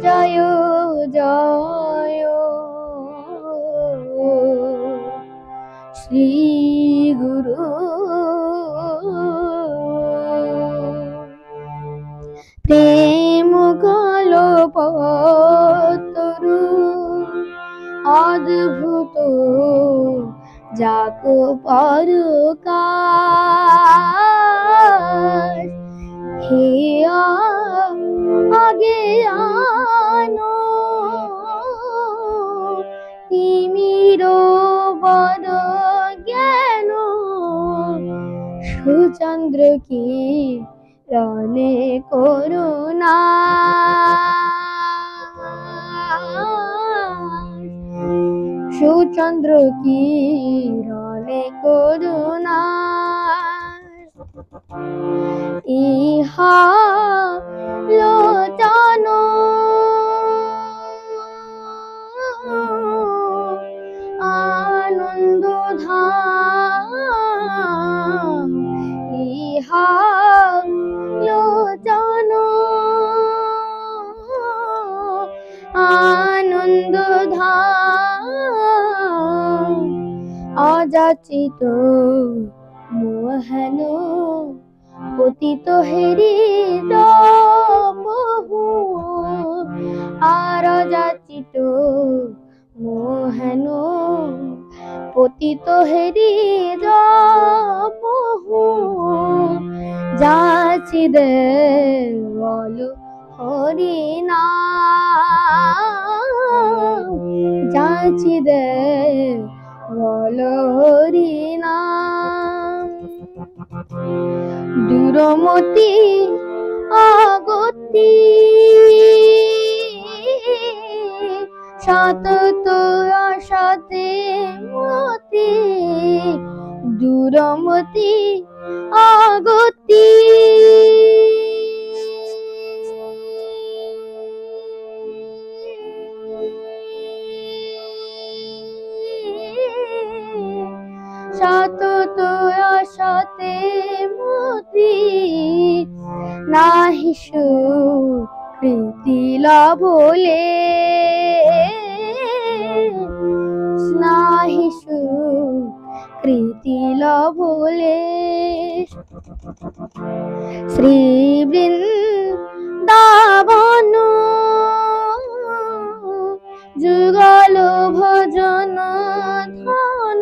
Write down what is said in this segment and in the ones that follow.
জয় জয় শ্রী গুরু। প্রেম কল্পতরু অদ্ভুত যাক পরকাশ, হে আগে আনো তিমির বড় জ্ঞান, সুচন্দ্র কি রনে করুণা, সুচন্দ্র কি রনে করুণা। ইহা লোচন আনন্দ ধাম, ইহা লোচন আনন্দ ধাম, অযাচিত মোহন পতিত হেরি বহু, আর অযাচিত মোহন পতিত হেরি বহু, যাচিদে বলো হরি নাম, যাচিদে বলো হরি নাম। দূরমতি আগতি সতত আশাতে মতি, দূরমতি আগতি সতত আশাতে মতি, নাহি সুকৃতি লাভলে, নাহি সুকৃতি লাভলে। শ্রী বৃন্দাবন যুগল ভজন ধন,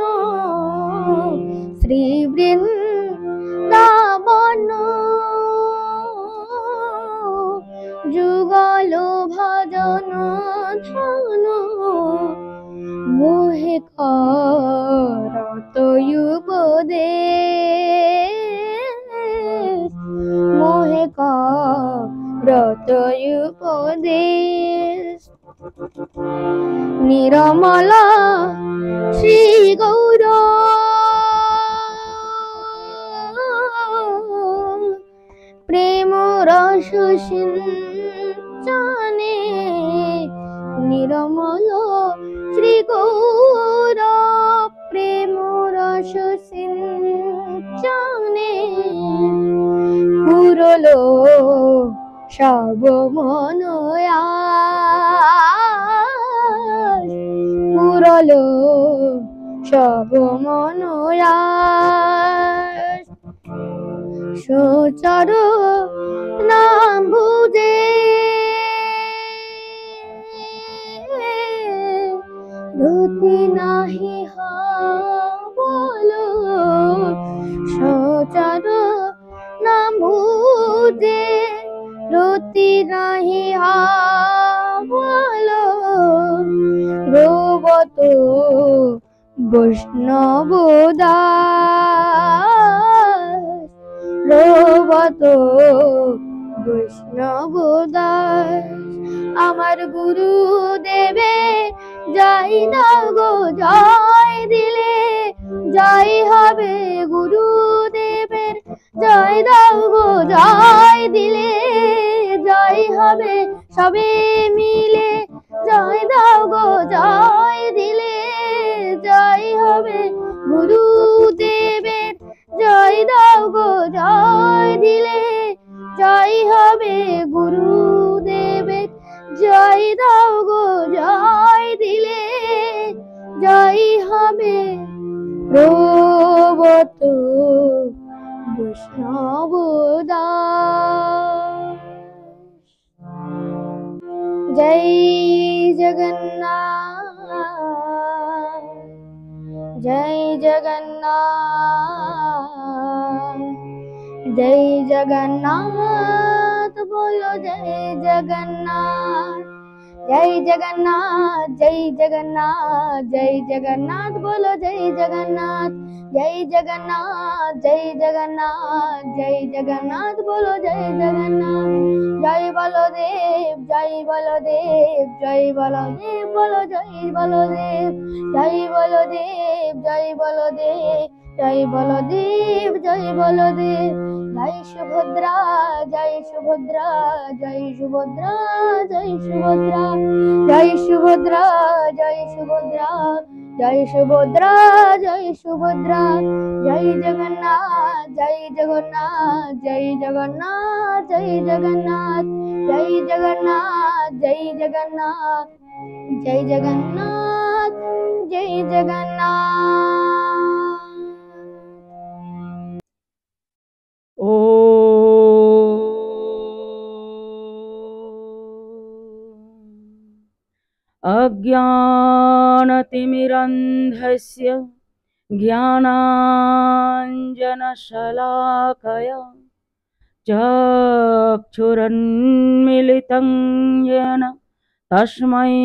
শ্রী বৃন্দাবন যুগল ভজন ধন, মোহে করত উপদেশ, মোহে করত উপদেশ। নিরমল শ্রী গৌর প্রেম রস সিঞ্চনে, নিরমল শ্রী গৌর প্রেম রস সিঞ্চনে, পুরল সব মনোয়াস, পুরল সব মনোয়াস। সুচর নাম বুঝে রতি নাহি বলো, সুচর নাম বুঝে রতি নাহি বলো, রবত বৈষ্ণব দাস, রবত বৈষ্ণব দাস। আমার গুরু দেবে জয় দাও গো জয় দিলে, জয় হবে গুরু দেবের জয় দাও গো জয় দিলে, জয় হবে সবে মিলে, জয় দাও গো জয় দিলে, জয় হবে গুরু দেবের জয় দাও গো জয় দিলে, জয় হবে গুরু দেবের জয়। জয় হবে প্রবত বৈষ্ণব দাস। জয় জগন্নাথ, জয় জগন্নাথ, জয় জগন্নাথ, বলো জয় জগন্নাথ। जय जगन्नाथ, जय जगन्नाथ, जय जगन्नाथ, बोलो जय जगन्नाथ। जय जगन्नाथ, जय जगन्नाथ, जय जगन्नाथ, बोलो जय जगन्नाथ। जय बलदेव, जय बलदेव, जय बलदेव, बोलो जय बलदेव। जय बलदेव, जय बलदेव, जय बलदेव, जय बलदेव। जय सुभद्रा, जय सुभद्रा, जय सुभद्रा, जय सुभद्रा, जय सुभद्रा, जय सुभद्रा, जय सुभद्रा, जय सुभद्रा। जय जगन्नाथ, जय जगन्नाथ, जय जगन्नाथ, जय जगन्नाथ, जय जगन्नाथ, जय जगन्नाथ, जय जगन्नाथ, जय जगन्नाथ। ओ अज्ञानतिमिरन्धस्य ज्ञानाञ्जनशलाकया चक्षुरुन्मीलितं येन तस्मै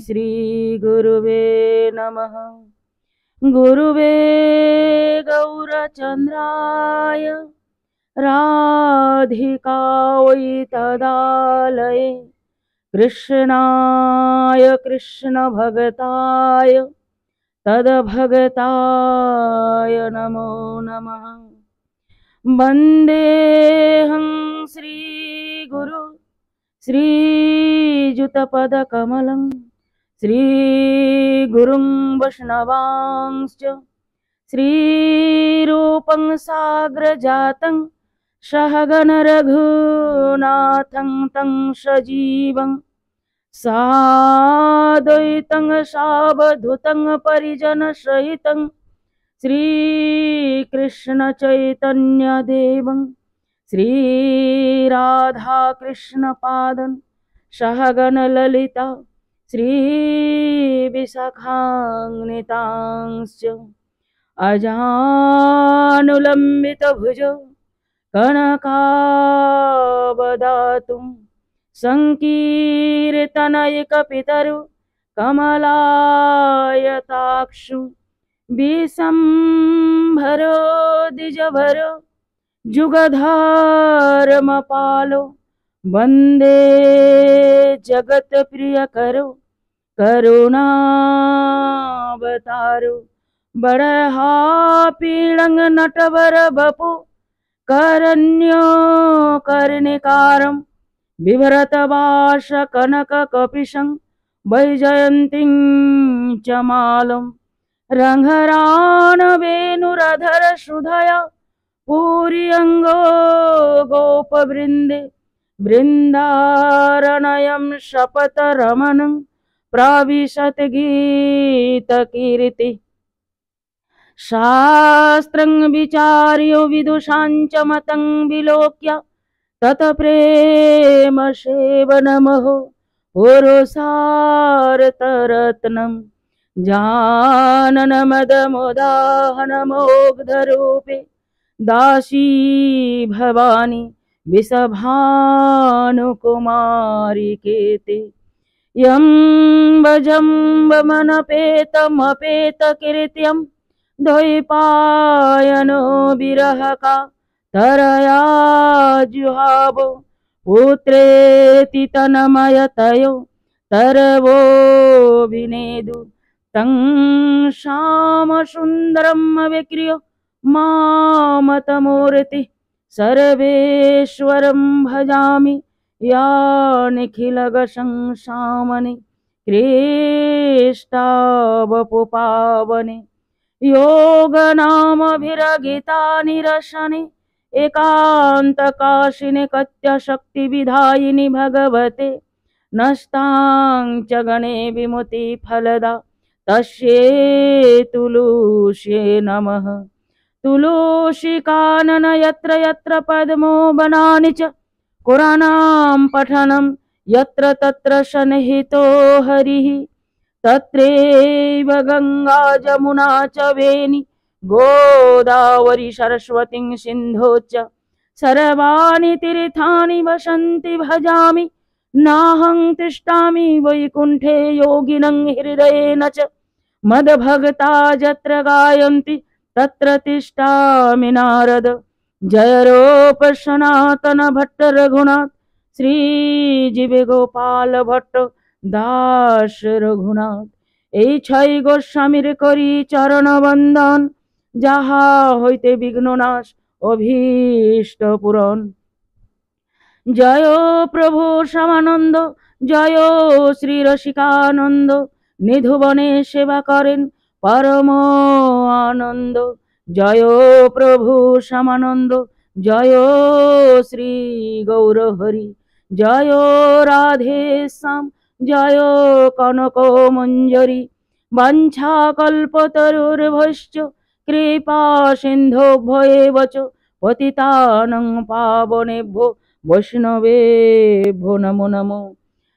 श्रीगुरुवे नमः। गुरुवे गौरचन्द्राय राधिकायै तदालये कृष्णाय कृष्णभगताय तद्भगताय नमो नमः। वन्देऽहं श्रीगुरु श्रीयुतपदकमलं श्रीगुरुं वैष्णवांश्च श्रीरूपं साग्रजातं सहगण रघुनाथं तं सजीवं साद्वैतं सावधूतं परिजनसहितं श्रीकृष्ण चैतन्यदेवं श्रीराधाकृष्णपादं सहगण ललिता श्रीविशाखान्वितांश्च अजानुलम्बितभुजौ कनकावदातुं संकीर्तनैकपितरौ कमलायताक्षु विशम्भरो द्विजभरो जुगधर्मपालो वन्दे जगत्प्रियकरो करुणावतारो बरहापीडं नटवर बपु करण्यो कर्णिकारं बिभ्रतवास कनककपिशं वैजयन्तीं च मालं रङ्घरानवेणुरधर सुधया पूर्यङ्गो गोपवृन्दे बृन्दारण्यं शपथरमणं प्राविशत गीतकीर्ति शास्त्रं विचार्यो विदुषाञ्च मतं विलोक्य तत्प्रेम सेवनमहो पुरुषार्थरत्नं जाननमदमुदाहनमोग्धरूपे दासी भवानी विषभानुकुमारिकेते यं भजम्बमनपेतमपेतकीर्त्यं द्वैपायनो विरहका तरया जुहावो पुत्रेति तन्मयतयो तरवो विनेदु तं श्यामसुन्दरं विक्रियो मामतमूर्ति सर्वेश्वरं भजामि या निखिलगशंसामनि कृष्टावपुपावने योगनामभिरगिता निरशने एकान्तकाशिनि कत्यशक्तिविधायिनि भगवते नष्टां च गणे विमुतिफलदा तस्यै तुलस्यै नमः। तुलसी कानन यत्र यत्र पद्मो वनानि च कुराणां पठनं यत्र तत्र सन्निहितो हरिः। तत्रैव गंगा जमुना च वेणी गोदावरी सरस्वती सिन्धु च सर्वाणि तीर्थानि वसन्ति भजामि। नाहं तिष्ठामि वैकुण्ठे योगिनं हृदयेन च मद्भक्ता यत्र गायन्ति तत्र तिष्ठामि नारद। जय रूप सनातन भट्ट रघुनाथ श्री जीव गोपाल भट्ट दास रघुनाथ। এই ছয় গোস্বামীর করি চরণ বন্দন, যাহা হইতে বিঘ্ন নাশ অভীষ্ট পূরণ। জয় প্রভু শ্যামানন্দ, জয় শ্রী রসিকানন্দ, নিধুবনে সেবা করেন পরম আনন্দ। জয় প্রভু শ্যামানন্দ, জয় শ্রী গৌর হরি, জয় রাধে শ্যাম, জয় কনক মঞ্জরি। বাঞ্ছা কল্পতরুর্ভশ্চ কৃপা সিন্ধুভ্য এব চ পতিতানাং পাবনেভ্যো वैष्णवेभ्यो नमो नमो।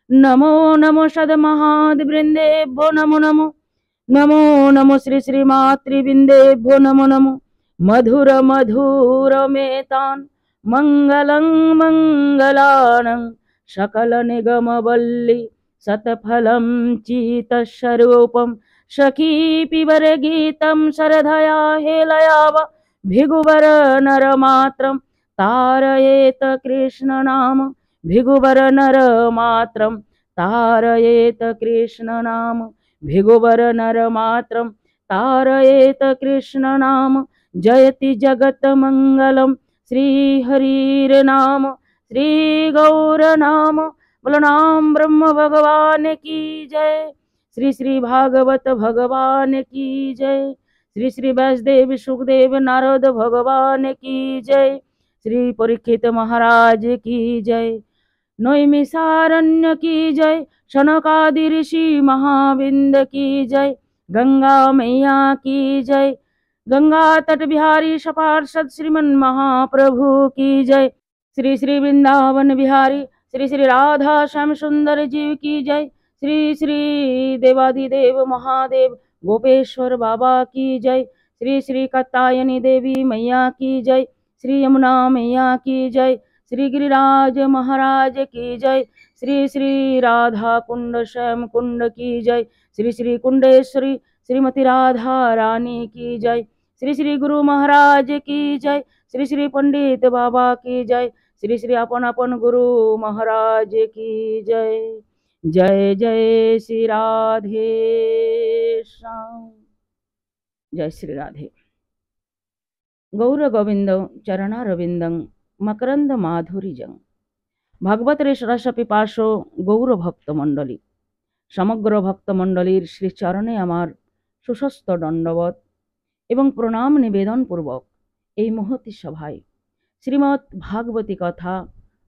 नमो नमो सद्महाद्वृन्देभ्यो नमो नमो। नमो नमो श्री श्री मातृवृन्देभ्यो नमो नमो। मधुर मधुर मेतान् मङ्गलं मङ्गलानं सकल निगम वल्ली सत्फलं चितस्वरूपं सखी पिबर गीतं शरधया हेलयाव भिगुवर नरमात्रं तारयेत कृष्ण नाम भिगुवर नर मात्रम। तारयेत कृष्ण नाम भिगुवर नर मात्रम, तारयेत कृष्ण नाम। जयति जगत मंगलम श्री हरिर नाम, श्री गौर नाम। बोलो नाम ब्रह्म भगवान की जय। श्री श्री भागवत भगवान की जय। श्री श्री व्यासदेव सुखदेव नारद भगवान की जय। श्री परीक्षित महाराज की जय। नैमिषारण्य की जय। शनकादि ऋषि महाविंद की जय। गंगा मैया की जय। गंगा तट बिहारी सपार्षद श्रीमन महाप्रभु की जय। श्री श्री वृंदावन बिहारी श्री श्री राधा श्याम सुंदर जीव की जय। श्री श्री देवाधिदेव महादेव गोपेश्वर बाबा की जय। श्री श्री कात्यायनी देवी मैया की जय। श्री यमुना मैया की जय। श्री गिरिराज महाराज की जय। श्री श्री राधा कुंड श्याम कुंड की जय। श्री श्री कुंडेश्वरी श्रीमती राधा रानी की जय। श्री श्री गुरु महाराज की जय। श्री श्री पंडित बाबा की जय। श्री श्री अपन अपन गुरु महाराज की जय। जय जय श्री राधे श्याम। जय श्री राधे। गौर गोविंद चरणारविंदं मकरंद माधुरीजं भागवत रस पिपासो गौर भक्तमंडली। समग्र भक्तमंडलीर श्री चरणे आमार सुस्वस्थ दंडवत एवं प्रणाम निवेदन पूर्वक এই মহতি সভায় শ্রীমৎ ভাগবতী কথা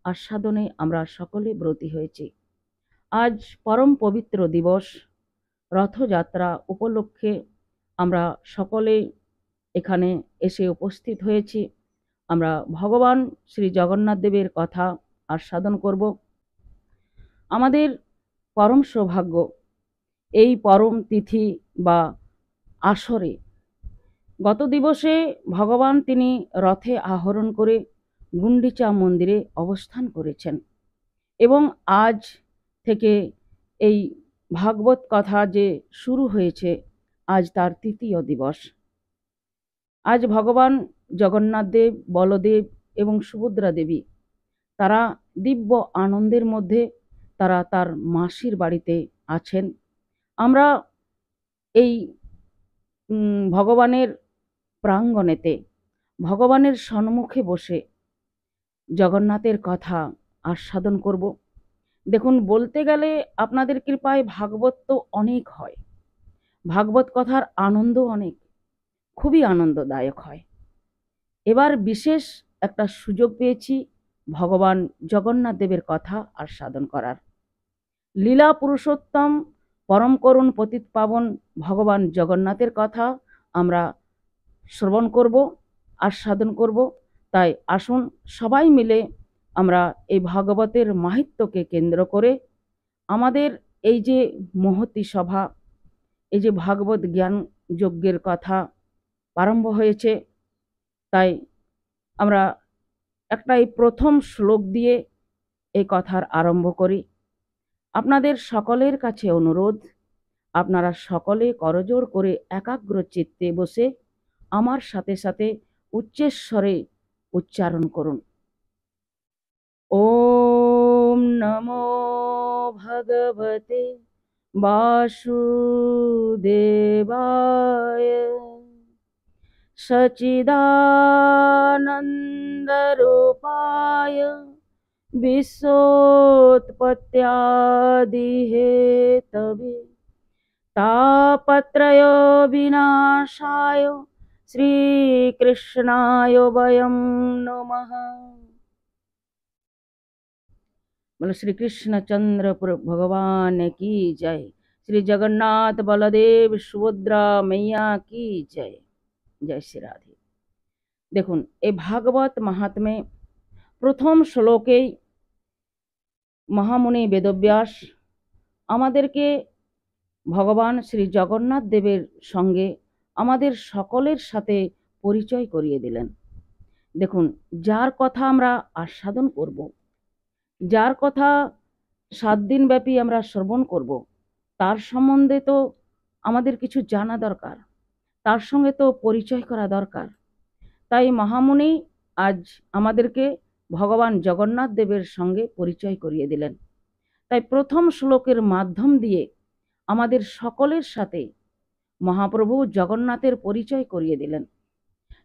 আস্বাদনে আমরা সকলে ব্রতী হয়েছি। আজ পরম পবিত্র দিবস রথযাত্রা উপলক্ষে আমরা সকলে এখানে এসে উপস্থিত হয়েছি। আমরা ভগবান শ্রী জগন্নাথ দেবের কথা আস্বাদন করব। আমাদের পরম সৌভাগ্য এই পরম তিথি বা আসরে গত দিবসে ভগবান তিনি রথে আরোহণ করে গুন্ডিচা মন্দিরে অবস্থান করেছেন এবং আজ থেকে এই ভাগবত কথা যে শুরু হয়েছে আজ তার তৃতীয় দিবস। আজ ভগবান জগন্নাথ দেব, বলদেব এবং সুভদ্রা দেবী তারা দিব্য আনন্দের মধ্যে তারা তার মাসির বাড়িতে আছেন। আমরা এই ভগবানের প্রাঙ্গণেতে ভগবানের সম্মুখে বসে জগন্নাথের কথা আস্বাদন করব। দেখুন, বলতে গেলে আপনাদের কৃপায় ভাগবত তো অনেক হয়, ভাগবত কথার আনন্দ অনেক, খুবই আনন্দদায়ক হয়। এবার বিশেষ একটা সুযোগ পেয়েছি ভগবান জগন্নাথ দেবের কথা আস্বাদন করার। লীলা পুরুষোত্তম পরম করুণ পতিত পাবন ভগবান জগন্নাথের কথা আমরা শ্রবণ করব, আস্বাদন করব। তাই আসুন সবাই মিলে আমরা এই ভাগবতের মাহাত্ম্যকে কেন্দ্র করে আমাদের এই যে মহতী সভা, এই যে ভাগবত জ্ঞান যজ্ঞের কথা আরম্ভ হয়েছে, তাই আমরা এই প্রথম শ্লোক দিয়ে এই কথার আরম্ভ করি। আপনাদের সকলের কাছে অনুরোধ, আপনারা সকলে করজোড় করে একাগ্র চিত্তে বসে আমার সাথে সাথে উচ্চস্বরে উচ্চারণ করুন। ওম নমো ভগবতে বাসুদেবায় সচিদানন্দরূপায় বিশ্বোৎপত্ত্যাদিহেতবে তাপত্রয় বিনাশায় শ্রীকৃষ্ণায় বয়ং নমঃ। बोलो श्री कृष्ण चंद्र भगवान की जय। श्री जगन्नाथ बलदेव सुभद्रा मैया की जय। जय श्री राधे। দেখুন, এই ভাগবত মাহাত্ম্যে প্রথম শ্লোকেই মহামুনি বেদব্যাস আমাদেরকে ভগবান শ্রী জগন্নাথ দেবের সঙ্গে আমাদের সকলের সাথে পরিচয় করিয়ে দিলেন। দেখুন, যার কথা আমরা আস্বাদন করব, যার কথা 7 দিন ব্যাপী আমরা শ্রবণ করব, তার সম্বন্ধে তো আমাদের কিছু জানা দরকার, তার সঙ্গে তো পরিচয় করা দরকার। তাই মহামুনি আজ আমাদেরকে ভগবান জগন্নাথ দেবের সঙ্গে পরিচয় করিয়ে দিলেন। তাই প্রথম শ্লোকের মাধ্যম দিয়ে আমাদের সকলের সাথে মহাপ্রভু জগন্নাথের পরিচয় করিয়ে দিলেন।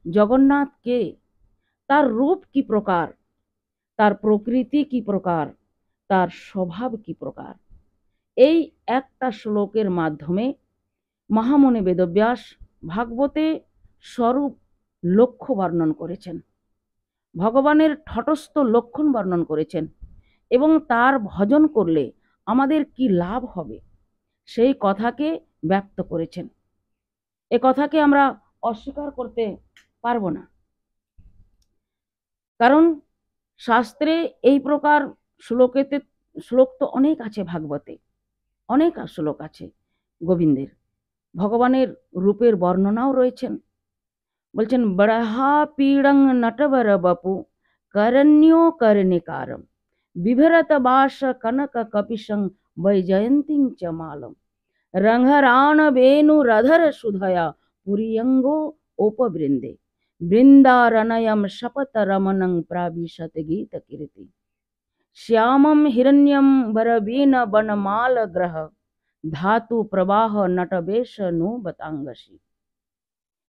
জগন্নাথ কে, তার রূপ কি প্রকার, তার প্রকৃতি কি প্রকার, তার স্বভাব কি প্রকার, এই একটা শ্লোকের মাধ্যমে মহামুনি বেদব্যাস ভাগবতে স্বরূপ লক্ষ্য বর্ণন করেছেন, ভগবানের তটস্থ লক্ষণ বর্ণন করেছেন এবং তার ভজন করলে আমাদের কি লাভ হবে সেই কথাকে ব্যক্ত করেছেন। এ কথাকে আমরা অস্বীকার করতে পারবো না, কারণ শাস্ত্রে এই প্রকার শ্লোক তো অনেক আছে, ভাগবতে অনেক শ্লোক আছে গোবিন্দের, ভগবানের রূপের বর্ণনাও রয়েছেন। বলছেন বড়হা পীড়ং নটবর বপু করণ্যো কর্ণিকারম বিভরত বাস কনক কপিশং বৈজয়ন্তিং চ মালম রঙ্ঘরাণ বেণু রধর সুধয়া পুরিয়ঙ্গো উপবৃন্দে বৃন্দারণয়ম শপথ রমণং प्राविशत गीत कीर्ति श्यामं हिरण्यं बरवीन बनमाल ग्रह धातु प्रवाह नटवेश नु बतांगसी।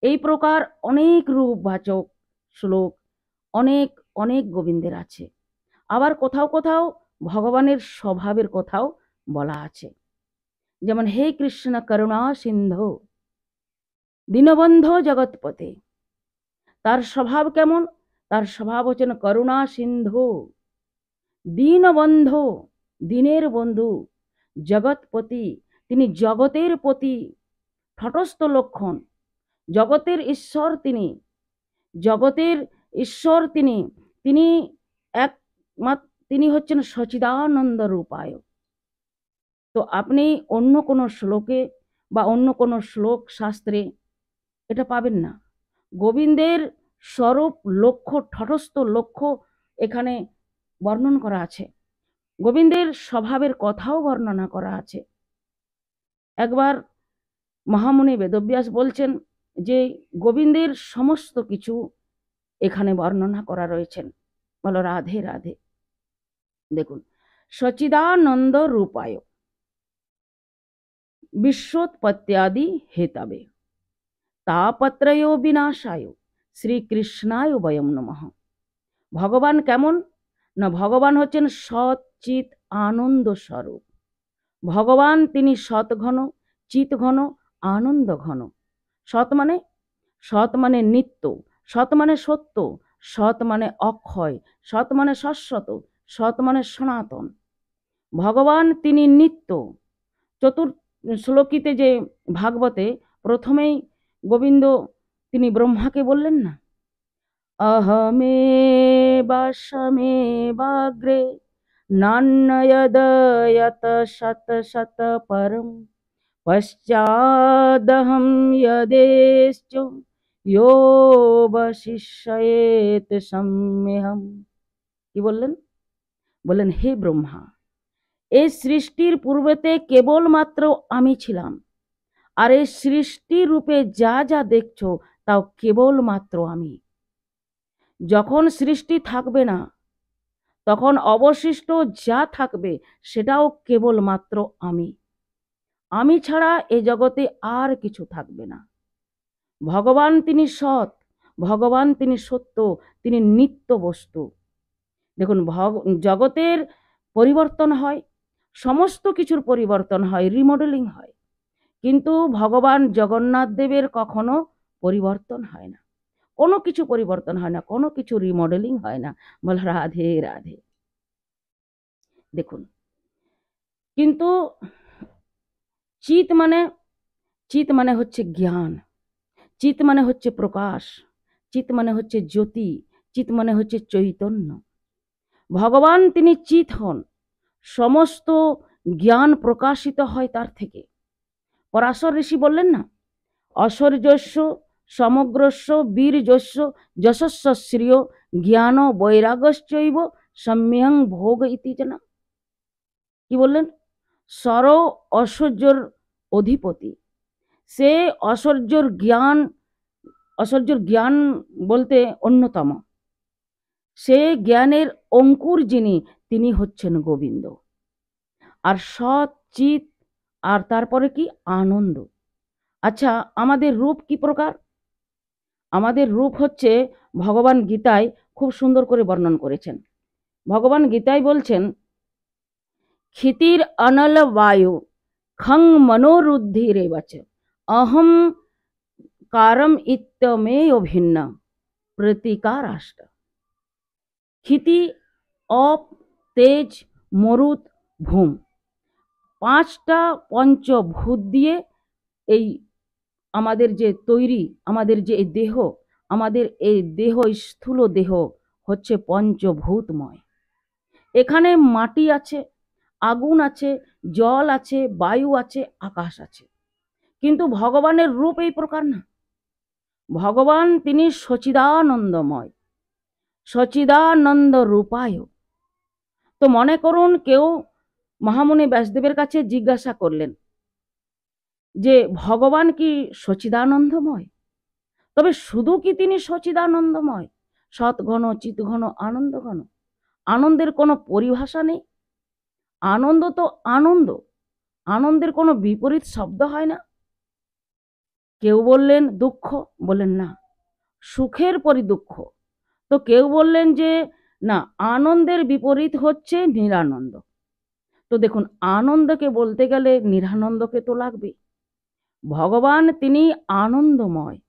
এই প্রকার অনেক রূপবাচক শ্লোক অনেক অনেক গোবিন্দের আছে। আবার কোথাও কোথাও ভগবানের স্বভাবের কথাও বলা আছে, যেমন হে কৃষ্ণ করুণা সিন্ধু দীনবন্ধু জগৎপতে। তার স্বভাব কেমন? তার স্বভাব হচ্ছেন করুণা সিন্ধু, দীনবন্ধু, দিনের বন্ধু, জগৎপতি, তিনি জগতের পতি, তটস্থ লক্ষণ, জগতের ঈশ্বর, তিনি জগতের ঈশ্বর, তিনি তিনি হচ্ছেন সচিদানন্দ রূপায়। তো আপনি অন্য কোনো শ্লোকে বা অন্য কোনো শ্লোক শাস্ত্রে এটা পাবেন না। গোবিন্দের স্বরূপ লক্ষ্য, তটস্থ লক্ষ্য এখানে বর্ণন করা আছে, গোবিন্দের স্বভাবের কথাও বর্ণনা করা আছে। একবার মহামুনি বেদব্যাস বলছেন যে গোবিন্দের সমস্ত কিছু এখানে বর্ণনা করা রয়েছেন। বলো রাধে রাধে। দেখুন, সচিদানন্দ রূপায় বিশ্বোৎপত্ত্যাদি হেতবে তাপত্রয় বিনাশায় শ্রীকৃষ্ণায় বয়ং নমঃ। ভগবান কেমন না, ভগবান হচ্ছেন সৎ চিৎ আনন্দ স্বরূপ। ভগবান তিনি সৎ ঘন, চিৎ ঘন, আনন্দ ঘন। সৎ মানে নিত্য, সৎ মানে সত্য, সৎ মানে অক্ষয়, সৎ মানে শাশ্বত, সৎ মানে সনাতন। ভগবান তিনি নিত্য, শ্লোকিতে যে ভাগবতে প্রথমেই গোবিন্দ তিনি ব্রহ্মাকে বললেন না, अहमेवाशमेवाग्रे नान्यदयत शत शत परम पश्चादहं यदेश्च यो वशिष्येत सम्यहम। কি বললেন? বললেন, হে ব্রহ্মা, এই সৃষ্টির পূর্বেতে কেবলমাত্র আমি ছিলাম, আর এই সৃষ্টি রূপে যা যা দেখছো তাও কেবলমাত্র আমি। যখন সৃষ্টি থাকবে না তখন অবশিষ্ট যা থাকবে সেটাও কেবলমাত্র আমি। আমি ছাড়া এই জগতে আর কিছু থাকবে না। ভগবান তিনি সৎ, ভগবান তিনি সত্য, তিনি নিত্য বস্তু। দেখুন, জগতের পরিবর্তন হয়, সমস্ত কিছুর পরিবর্তন হয়, রিমডেলিং হয়, কিন্তু ভগবান জগন্নাথ দেবের কখনো পরিবর্তন হয় না, কোনো কিছু পরিবর্তন হয় না, কোনো কিছু রিমডেলিং হয় না। বল রাধে রাধে। দেখুন, কিন্তু চিত মানে হচ্ছে জ্ঞান, চিত মানে হচ্ছে প্রকাশ, চিত মানে হচ্ছে জ্যোতি, চিত মানে হচ্ছে চৈতন্য। ভগবান তিনি চিত হন, সমস্ত জ্ঞান প্রকাশিত হয় তার থেকে। পরাশর ঋষি বললেন না, অশৌর্যস্য সমগ্রস্য বীর্যস্য যশস্য শ্রিয় জ্ঞান বৈরাগ্যশ্চৈব সম্যং ভোগ ইতি জানা। কি বললেন? সর ঐশ্বর্যর অধিপতি, সে ঐশ্বর্যর জ্ঞান বলতে অন্যতম, সে জ্ঞানের অঙ্কুর যিনি, তিনি হচ্ছেন গোবিন্দ। আর সৎ চিত, আর তারপরে কি? আনন্দ। আচ্ছা, আমাদের রূপ কি প্রকার? আমাদের রূপ হচ্ছে, ভগবান গীতায় খুব সুন্দর করে বর্ণন করেছেন। ভগবান গীতায় বলছেন, ক্ষিতির অনল বায়ু খং মনোরুদ্ধিরেবচ অহম কারম ইত্যমেয় ভিন্ন প্রতিকারাষ্ট। ক্ষিতি, অপ, তেজ, মরুত, ভূম, পাঁচটা পঞ্চভূত দিয়ে এই আমাদের যে তৈরি, আমাদের যে দেহ, আমাদের এই দেহ, স্থূল দেহ হচ্ছে পঞ্চভূতময়। এখানে মাটি আছে, আগুন আছে, জল আছে, বায়ু আছে, আকাশ আছে, কিন্তু ভগবানের রূপ এই প্রকার না। ভগবান তিনি সচিদানন্দময়, সচিদানন্দ রূপায়। তো মনে করুন, কেউ মহামুনি ব্যাসদেবের কাছে জিজ্ঞাসা করলেন যে ভগবান কি সচিদানন্দময়? তবে শুধু কি তিনি সচিদানন্দময়? সৎঘন, চিৎঘন, আনন্দঘন। আনন্দের কোনো পরিভাষা নেই। আনন্দ তো আনন্দ, আনন্দের কোনো বিপরীত শব্দ হয় না। কেউ বললেন দুঃখ, বললেন না, সুখের পরি দুঃখ। তো কেউ বললেন যে না, আনন্দের বিপরীত হচ্ছে নিরানন্দ। তো দেখুন, আনন্দকে বলতে গেলে নিরানন্দকে তো লাগবে। ভগবান তিনি আনন্দময়,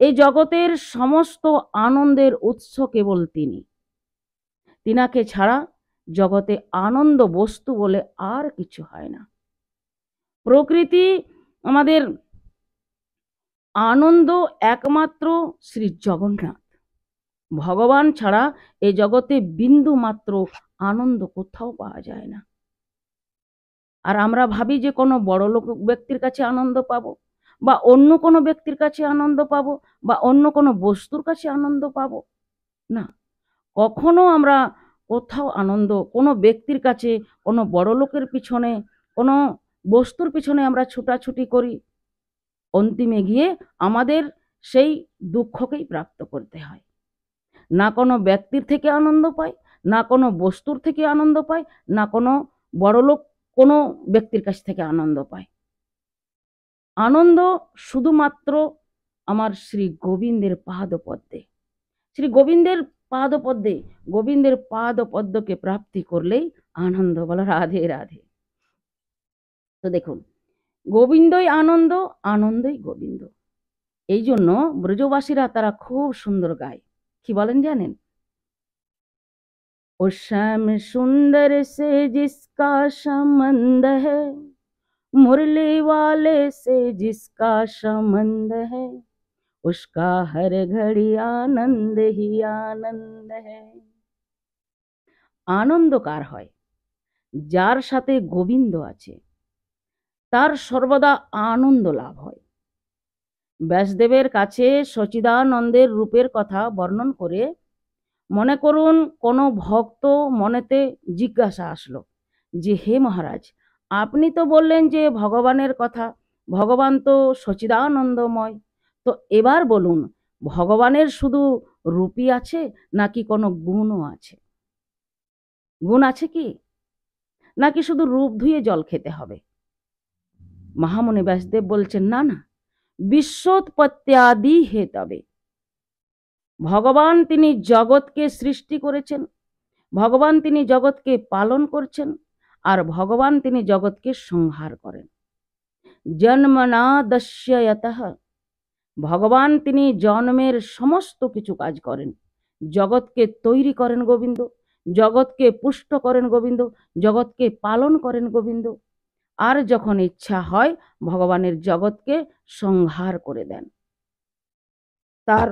এই জগতের সমস্ত আনন্দের উৎস কেবল তিনি। তিনাকে ছাড়া জগতে আনন্দ বস্তু বলে আর কিছু হয় না। প্রকৃতি আমাদের আনন্দ একমাত্র শ্রী জগন্নাথ। ভগবান ছাড়া এই জগতে বিন্দু মাত্র আনন্দ কোথাও পাওয়া যায় না। আর আমরা ভাবি যে কোনো বড় লোক ব্যক্তির কাছে আনন্দ পাবো, বা অন্য কোনো ব্যক্তির কাছে আনন্দ পাবো, বা অন্য কোনো বস্তুর কাছে আনন্দ পাবো না। কখনো আমরা কোথাও আনন্দ কোনো ব্যক্তির কাছে, কোনো বড় লোকের পিছনে, কোনো বস্তুর পিছনে আমরা ছুটাছুটি করি, অন্তিমে গিয়ে আমাদের সেই দুঃখকেই প্রাপ্ত করতে হয়। না কোনো ব্যক্তির থেকে আনন্দ পাই, না কোনো বস্তুর থেকে আনন্দ পাই, না কোনো বড়লোক কোনো ব্যক্তির কাছ থেকে আনন্দ পাই। আনন্দ শুধুমাত্র আমার শ্রী গোবিন্দের পাদপদ্মে, শ্রী গোবিন্দের পাদপদ্মে, গোবিন্দের পাদপদ্মকে প্রাপ্তি করলেই আনন্দ। বলো রাধে রাধে। তো দেখুন, গোবিন্দই আনন্দ, আনন্দই গোবিন্দ। এই জন্য ব্রজবাসীরা তারা খুব সুন্দর গায়। কি বলেন জানেন? ओ श्याम सुंदर से जिसका संबंध है, मुरली वाले से जिसका संबंध है उसका हर घड़ी आनंद ही आनंद है। आनंद कार হয় যার সাথে গোবিন্দ আছে, তার সর্বদা আনন্দ লাভ হয়। ব্যাসদেবের কাছে সচিদানন্দের রূপের কথা বর্ণন করে মনে করুন কোনো ভক্ত মনেতে জিজ্ঞাসা আসলো যে হে মহারাজ, আপনি তো বললেন যে ভগবানের কথা, ভগবান তো সচিদানন্দময়, তো এবার বলুন ভগবানের শুধু রূপই আছে নাকি কোনো গুণও আছে? গুণ আছে কি, নাকি শুধু রূপ ধুয়ে জল খেতে হবে? মহামুনি ব্যাসদেব বলছেন না না, বিশ্বোৎপত্ত্যাদি হেতবে। ভগবান তিনি জগৎকে সৃষ্টি করেছেন, ভগবান তিনি জগৎকে পালন করছেন, আর ভগবান তিনি জগৎকে সংহার করেন। জন্মনা দস্যয়তঃ, ভগবান তিনি জন্মের সমস্ত কিছু কাজ করেন। জগৎকে তৈরি করেন গোবিন্দ, জগৎকে পুষ্ট করেন গোবিন্দ, জগৎকে পালন করেন গোবিন্দ, আর যখন ইচ্ছা হয় ভগবানের জগৎকে সংহার করে দেন। তার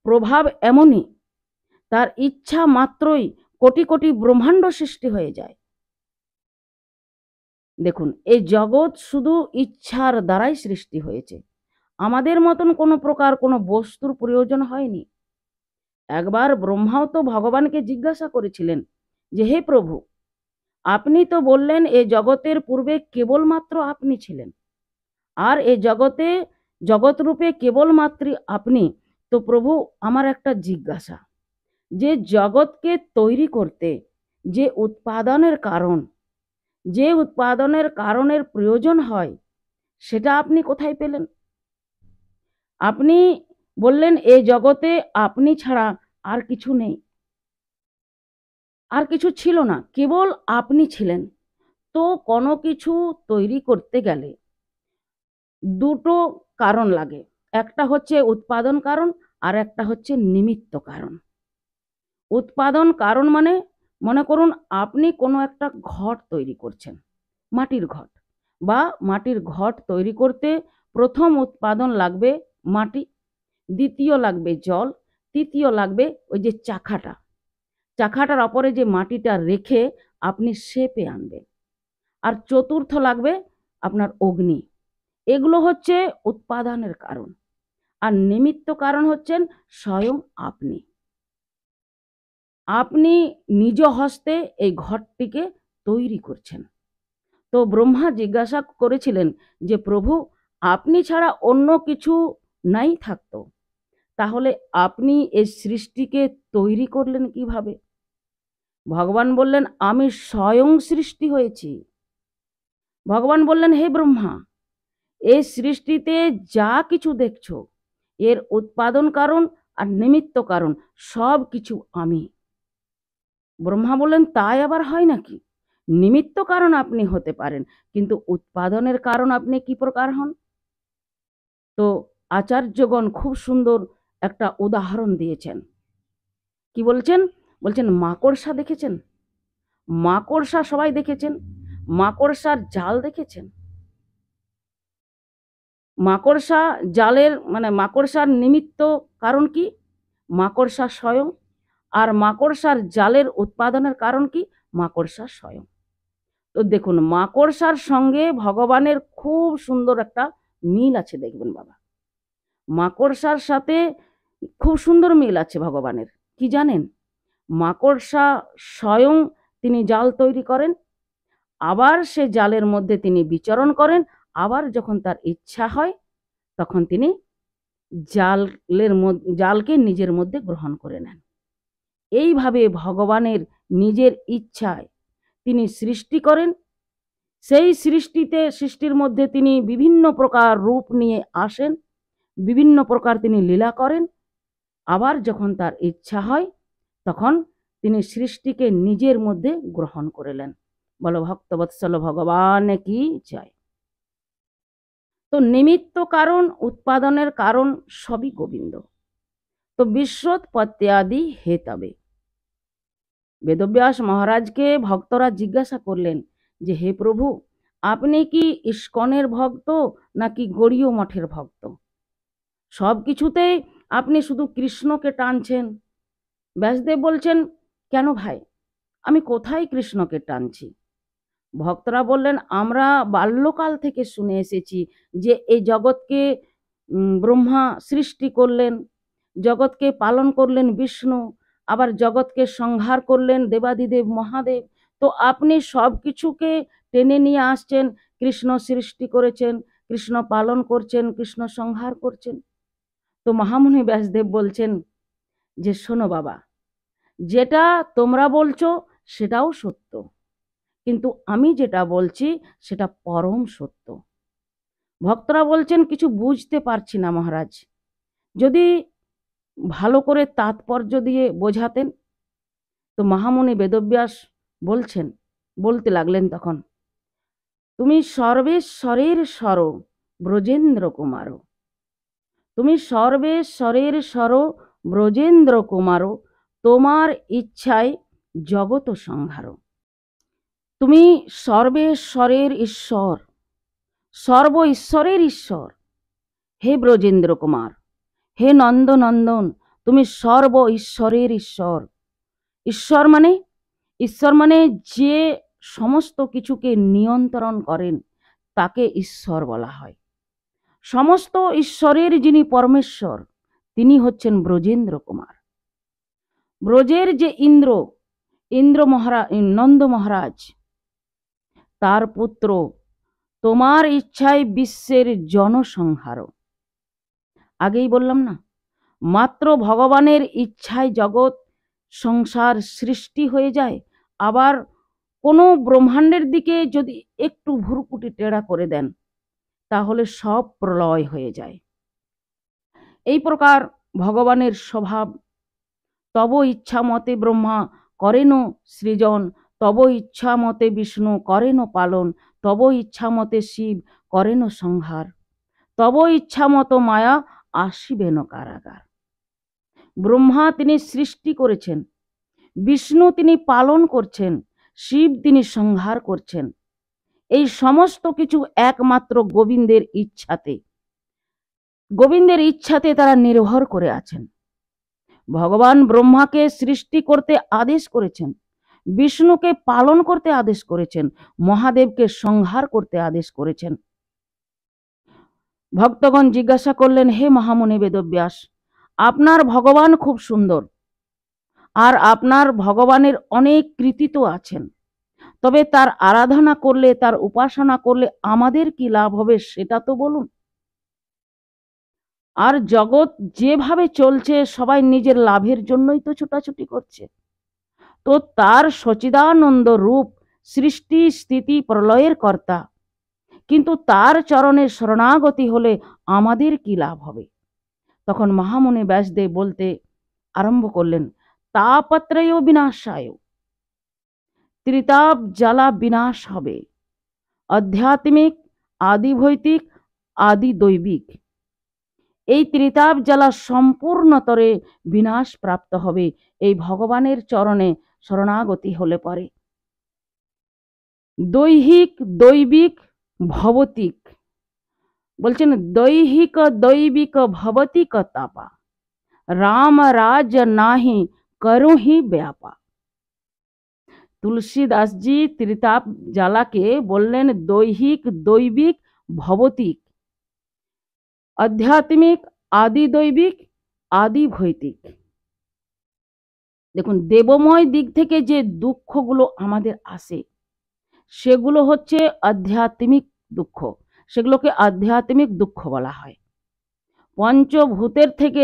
প্রভাব এমনই, তার ইচ্ছা মাত্রই কোটি কোটি ব্রহ্মাণ্ড সৃষ্টি হয়ে যায়। দেখুন, এই জগৎ শুধু ইচ্ছার দ্বারাই সৃষ্টি হয়েছে, আমাদের মতন কোনো প্রকার কোনো বস্তুর প্রয়োজন হয়নি। একবার ব্রহ্মাও তো ভগবানকে জিজ্ঞাসা করেছিলেন যে হে প্রভু, আপনি তো বললেন এ জগতের পূর্বে কেবলমাত্র আপনি ছিলেন, আর এ জগতে জগৎরূপে কেবলমাত্র আপনি, তো প্রভু আমার একটা জিজ্ঞাসা, যে জগৎকে তৈরি করতে যে উৎপাদনের কারণ, যে উৎপাদনের কারণের প্রয়োজন হয় সেটা আপনি কোথায় পেলেন? আপনি বললেন এই জগতে আপনি ছাড়া আর কিছু নেই, আর কিছু ছিল না, কেবল আপনি ছিলেন। তো কোনো কিছু তৈরি করতে গেলে দুটো কারণ লাগে, একটা হচ্ছে উৎপাদন কারণ আর একটা হচ্ছে নিমিত্ত কারণ। উৎপাদন কারণ মানে মনে করুন আপনি কোনো একটা ঘট তৈরি করছেন, মাটির ঘট, বা মাটির ঘট তৈরি করতে প্রথম উৎপাদন লাগবে মাটি, দ্বিতীয় লাগবে জল, তৃতীয় লাগবে ওই যে চাখাটা, চাখাটার ওপরে যে মাটিটা রেখে আপনি শেপে আনবেন, আর চতুর্থ লাগবে আপনার অগ্নি। এগুলো হচ্ছে উৎপাদনের কারণ, আর নিমিত্ত কারণ হচ্ছেন স্বয়ং আপনি। আপনি নিজ হস্তে এই ঘরটিকে তৈরি করছেন। তো ব্রহ্মা জিজ্ঞাসা করেছিলেন যে প্রভু, আপনি ছাড়া অন্য কিছু নাই থাকতো, তাহলে আপনি এই সৃষ্টিকে তৈরি করলেন কিভাবে? ভগবান বললেন আমি স্বয়ং সৃষ্টি হয়েছি। ভগবান বললেন হে ব্রহ্মা, এই সৃষ্টিতে যা কিছু দেখছো এর উৎপাদন কারণ আর নিমিত্ত কারণ সব কিছু আমি। ব্রহ্মা বললেন তাই আবার হয় নাকি? নিমিত্ত কারণ আপনি হতে পারেন, কিন্তু উৎপাদনের কারণ আপনি কি প্রকার হন? তো আচার্যগণ খুব সুন্দর একটা উদাহরণ দিয়েছেন। কি বলছেন? বলছেন মাকড়সা দেখেছেন? মাকড়সা সবাই দেখেছেন, মাকড়সার জাল দেখেছেন? মাকড়সা জালের মানে মাকড়সার নিমিত্ত কারণ কি? মাকড়সা স্বয়ং। আর মাকড়সার জালের উৎপাদনের কারণ কি? মাকড়সা স্বয়ং। তো দেখুন, মাকড়সার সঙ্গে ভগবানের খুব সুন্দর একটা মিল আছে, দেখবেন বাবা, মাকড়সার সাথে খুব সুন্দর মিল আছে ভগবানের। কি জানেন? মাকড়সা স্বয়ং তিনি জাল তৈরি করেন, আবার সে জালের মধ্যে তিনি বিচরণ করেন, আবার যখন তার ইচ্ছা হয় তখন তিনি জালকে নিজের মধ্যে গ্রহণ করে নেন। এইভাবে ভগবানের নিজের ইচ্ছায় তিনি সৃষ্টি করেন, সেই সৃষ্টির মধ্যে তিনি বিভিন্ন প্রকার রূপ নিয়ে আসেন, বিভিন্ন প্রকার তিনি লীলা করেন, আবার যখন তার ইচ্ছা হয় তখন তিনি সৃষ্টিকে নিজের মধ্যে গ্রহণ করিলেন। বলো ভক্তবৎসল ভগবান কি জয়। তো নিমিত্ত কারণ উৎপাদনের কারণ সবই গোবিন্দ। তো বিশ্বোৎপত্ত্যাদি হেতবে। বেদব্যাস মহারাজকে ভক্তরা জিজ্ঞাসা করলেন যে হে প্রভু, আপনি কি ইস্কনের ভক্ত নাকি গড়ীয় মঠের ভক্ত? সব কিছুতেই আপনি শুধু কৃষ্ণকে টানছেন। ব্যাসদেব বলছেন, কেন ভাই, আমি কোথায় কৃষ্ণকে টানছি? ভক্তরা বললেন, আমরা বাল্যকাল থেকে শুনে এসেছি যে এই জগৎকে ব্রহ্মা সৃষ্টি করলেন, জগৎকে পালন করলেন বিষ্ণু, আবার জগৎকে সংহার করলেন দেবাদিদেব মহাদেব। তো আপনি সব কিছুকে টেনে নিয়ে আসছেন, কৃষ্ণ সৃষ্টি করেছেন, কৃষ্ণ পালন করছেন, কৃষ্ণ সংহার করছেন। তো মহামুনি ব্যাসদেব বলছেন যে, শোনো বাবা, যেটা তোমরা বলছো সেটাও সত্য, কিন্তু আমি যেটা বলছি সেটা পরম সত্য। ভক্তরা বলছেন, কিছু বুঝতে পারছি না মহারাজ, যদি ভালো করে তাৎপর্য দিয়ে বোঝাতেন। তো মহামুনি বেদব্যাস বলতে লাগলেন তখন, তুমি সর্বেশ্বরের স্বর ব্রজেন্দ্র কুমার, তুমি সর্বেশ্বরের স্বর ব্রজেন্দ্র কুমার, তোমার ইচ্ছায় জগত সংহার। তুমি সর্বেশ্বরের ঈশ্বর, সর্ব ঈশ্বরের ঈশ্বর। হে ব্রজেন্দ্র কুমার, হে নন্দনন্দন, তুমি সর্ব ঈশ্বরের ঈশ্বর। ঈশ্বর মানে যে সমস্ত কিছুকে নিয়ন্ত্রণ করেন তাকে ঈশ্বর বলা হয়। সমস্ত ঈশ্বরের যিনি পরমেশ্বর তিনি হচ্ছেন ব্রজেন্দ্র কুমার। ব্রজের যে নন্দ মহারাজ, তার পুত্র, তোমার ইচ্ছায় বিশ্বের জনসংহার। আগেই বললাম না, মাত্র ভগবানের ইচ্ছায় জগৎ সংসার সৃষ্টি হয়ে যায়। আবার কোনো ব্রহ্মাণ্ডের দিকে যদি একটু ভুরুকুটি টেढ़া করে দেন তাহলে সব প্রলয় হয়ে যায়। এই প্রকার ভগবানের স্বভাব। তব ইচ্ছা মতে ব্রহ্মা করেন সৃজন, তব ইচ্ছা মতে বিষ্ণু করেন পালন, তব ইচ্ছা মতে শিব করেন সংহার, তব ইচ্ছা মতো মায়া আসিবেন কারাগার। ব্রহ্মা তিনি সৃষ্টি করেছেন, বিষ্ণু তিনি পালন করছেন, শিব তিনি সংহার করছেন। এই সমস্ত কিছু একমাত্র গোবিন্দের ইচ্ছাতে তারা নির্ভর করে আছেন। ভগবান ব্রহ্মাকে সৃষ্টি করতে আদেশ করেছেন, বিষ্ণুকে পালন করতে আদেশ করেছেন, মহাদেবকে সংহার করতে আদেশ করেছেন। ভক্তগণ জিজ্ঞাসা করলেন, হে মহামুনি বেদব্যাস, আপনার ভগবান খুব সুন্দর, আর আপনার ভগবানের অনেক কৃতিত্ব আছেন, তবে তার আরাধনা করলে, তার উপাসনা করলে আমাদের কি লাভ হবে সেটা তো বলুন। আর জগৎ যেভাবে চলছে সবাই নিজের লাভের জন্যই তো ছোটাছুটি করছে। তো তার সচিদানন্দ রূপ সৃষ্টি স্থিতি প্রলয়ের কর্তা, কিন্তু তার চরণে শরণাগতি হলে আমাদের কি লাভ হবে? তখন মহামুনি ব্যাসদেব বলতে আরম্ভ করলেন, তাপত্রয় বিনাশায়, ত্রিতাপ জ্বালা বিনাশ হবে, আধ্যাত্মিক, আদি ভৌতিক, আদি দৈবিক। এই ত্রিতাপ জ্বালা সম্পূর্ণতরে বিনাশ প্রাপ্ত হবে এই ভগবানের চরণে শরণাগতি হলে পরে। দৈহিক, দৈবিক, ভবতিক, বলছেন দৈহিক দৈবিক ভবতিক তাপা, রাম রাজ নাহি করোহি ব্যাপা। তুলসীদাসজি ত্রিতাপ জ্বালাকে বললেন দৈহিক, দৈবিক, ভবতিক, আধ্যাত্মিক, আদি দৈবিক, আদি ভৌতিক। দেখুন, দেবময় দিক থেকে যে দুঃখগুলো আমাদের আসে সেগুলো হচ্ছে আধ্যাত্মিক দুঃখ, সেগুলোকে আধ্যাত্মিক দুঃখ বলা হয়। পঞ্চভূতের থেকে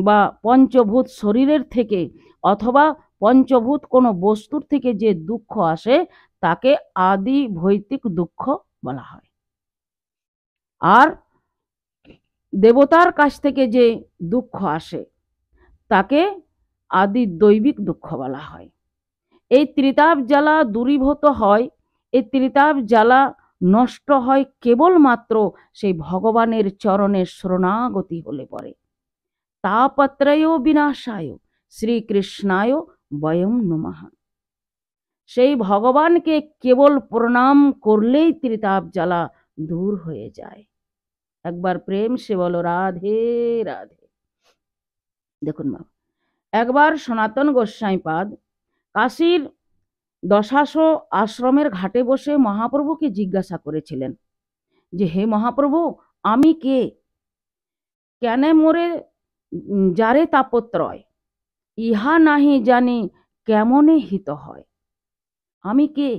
বা পঞ্চভূত শরীরের থেকে অথবা পঞ্চভূত কোনো বস্তুর থেকে যে দুঃখ আসে তাকে আদি ভৌতিক দুঃখ বলা হয়। আর দেবতার কাছ থেকে যে দুঃখ আসে তাকে আদি দৈবিক দুঃখ বলা হয়। এই ত্রিতাপ জ্বালা দূরীভূত হয়, এই ত্রিতাপ জ্বালা নষ্ট হয় কেবলমাত্র সেই ভগবানের চরণে শরণাগতি হলে পরে। তাপত্রয় বিনাশায় শ্রীকৃষ্ণায় বয়ং নমঃ। সেই ভগবানকে কেবল প্রণাম করলেই ত্রিতাপ জ্বালা দূর হয়ে যায়। একবার প্রেম সে বলো রাধে রাধে। দেখুন বাবা, একবার সনাতন গোস্বাইপাদ কাশীর দশাশো আশ্রমের ঘাটে বসে মহাপ্রভুকে জিজ্ঞাসা করেছিলেন যে, হে মহাপ্রভু, আমি কে? কেন মোরে যারে তাপত্রয়, ইহা নাহি জানি কেমনে হিত হয়। আমি কে?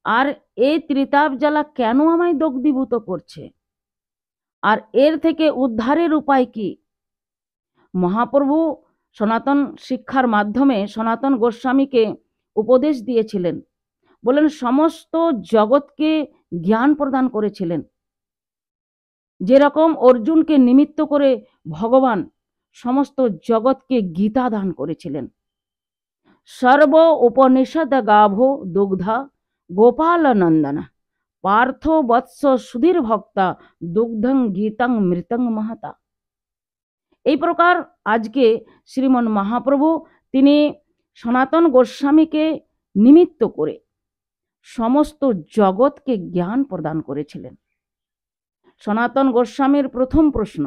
আর এই ত্রিতাপ জ্বালা কেন আমায় দগ্ধীভূত করছে? আর এর থেকে উদ্ধারের উপায় কি? মহাপ্রভু সনাতন শিক্ষার মাধ্যমে সনাতন গোস্বামীকে উপদেশ দিয়েছিলেন। বলেন, সমস্ত জগৎকে জ্ঞান প্রদান করেছিলেন। যেরকম অর্জুনকে নিমিত্ত করে ভগবান সমস্ত জগৎকে গীতা দান করেছিলেন। সর্ব উপনিষদ গাভো দুগ্ধা গোপাল নন্দনা পার্থ বৎস সুধীর ভক্তা দুগ্ধং গীতাং মৃতং মহাতা। এই প্রকার আজকে শ্রীমন মহাপ্রভু তিনি সনাতন গোস্বামীকে নিমিত্ত করে সমস্ত জগৎকে জ্ঞান প্রদান করেছিলেন। সনাতন গোস্বামীর প্রথম প্রশ্ন,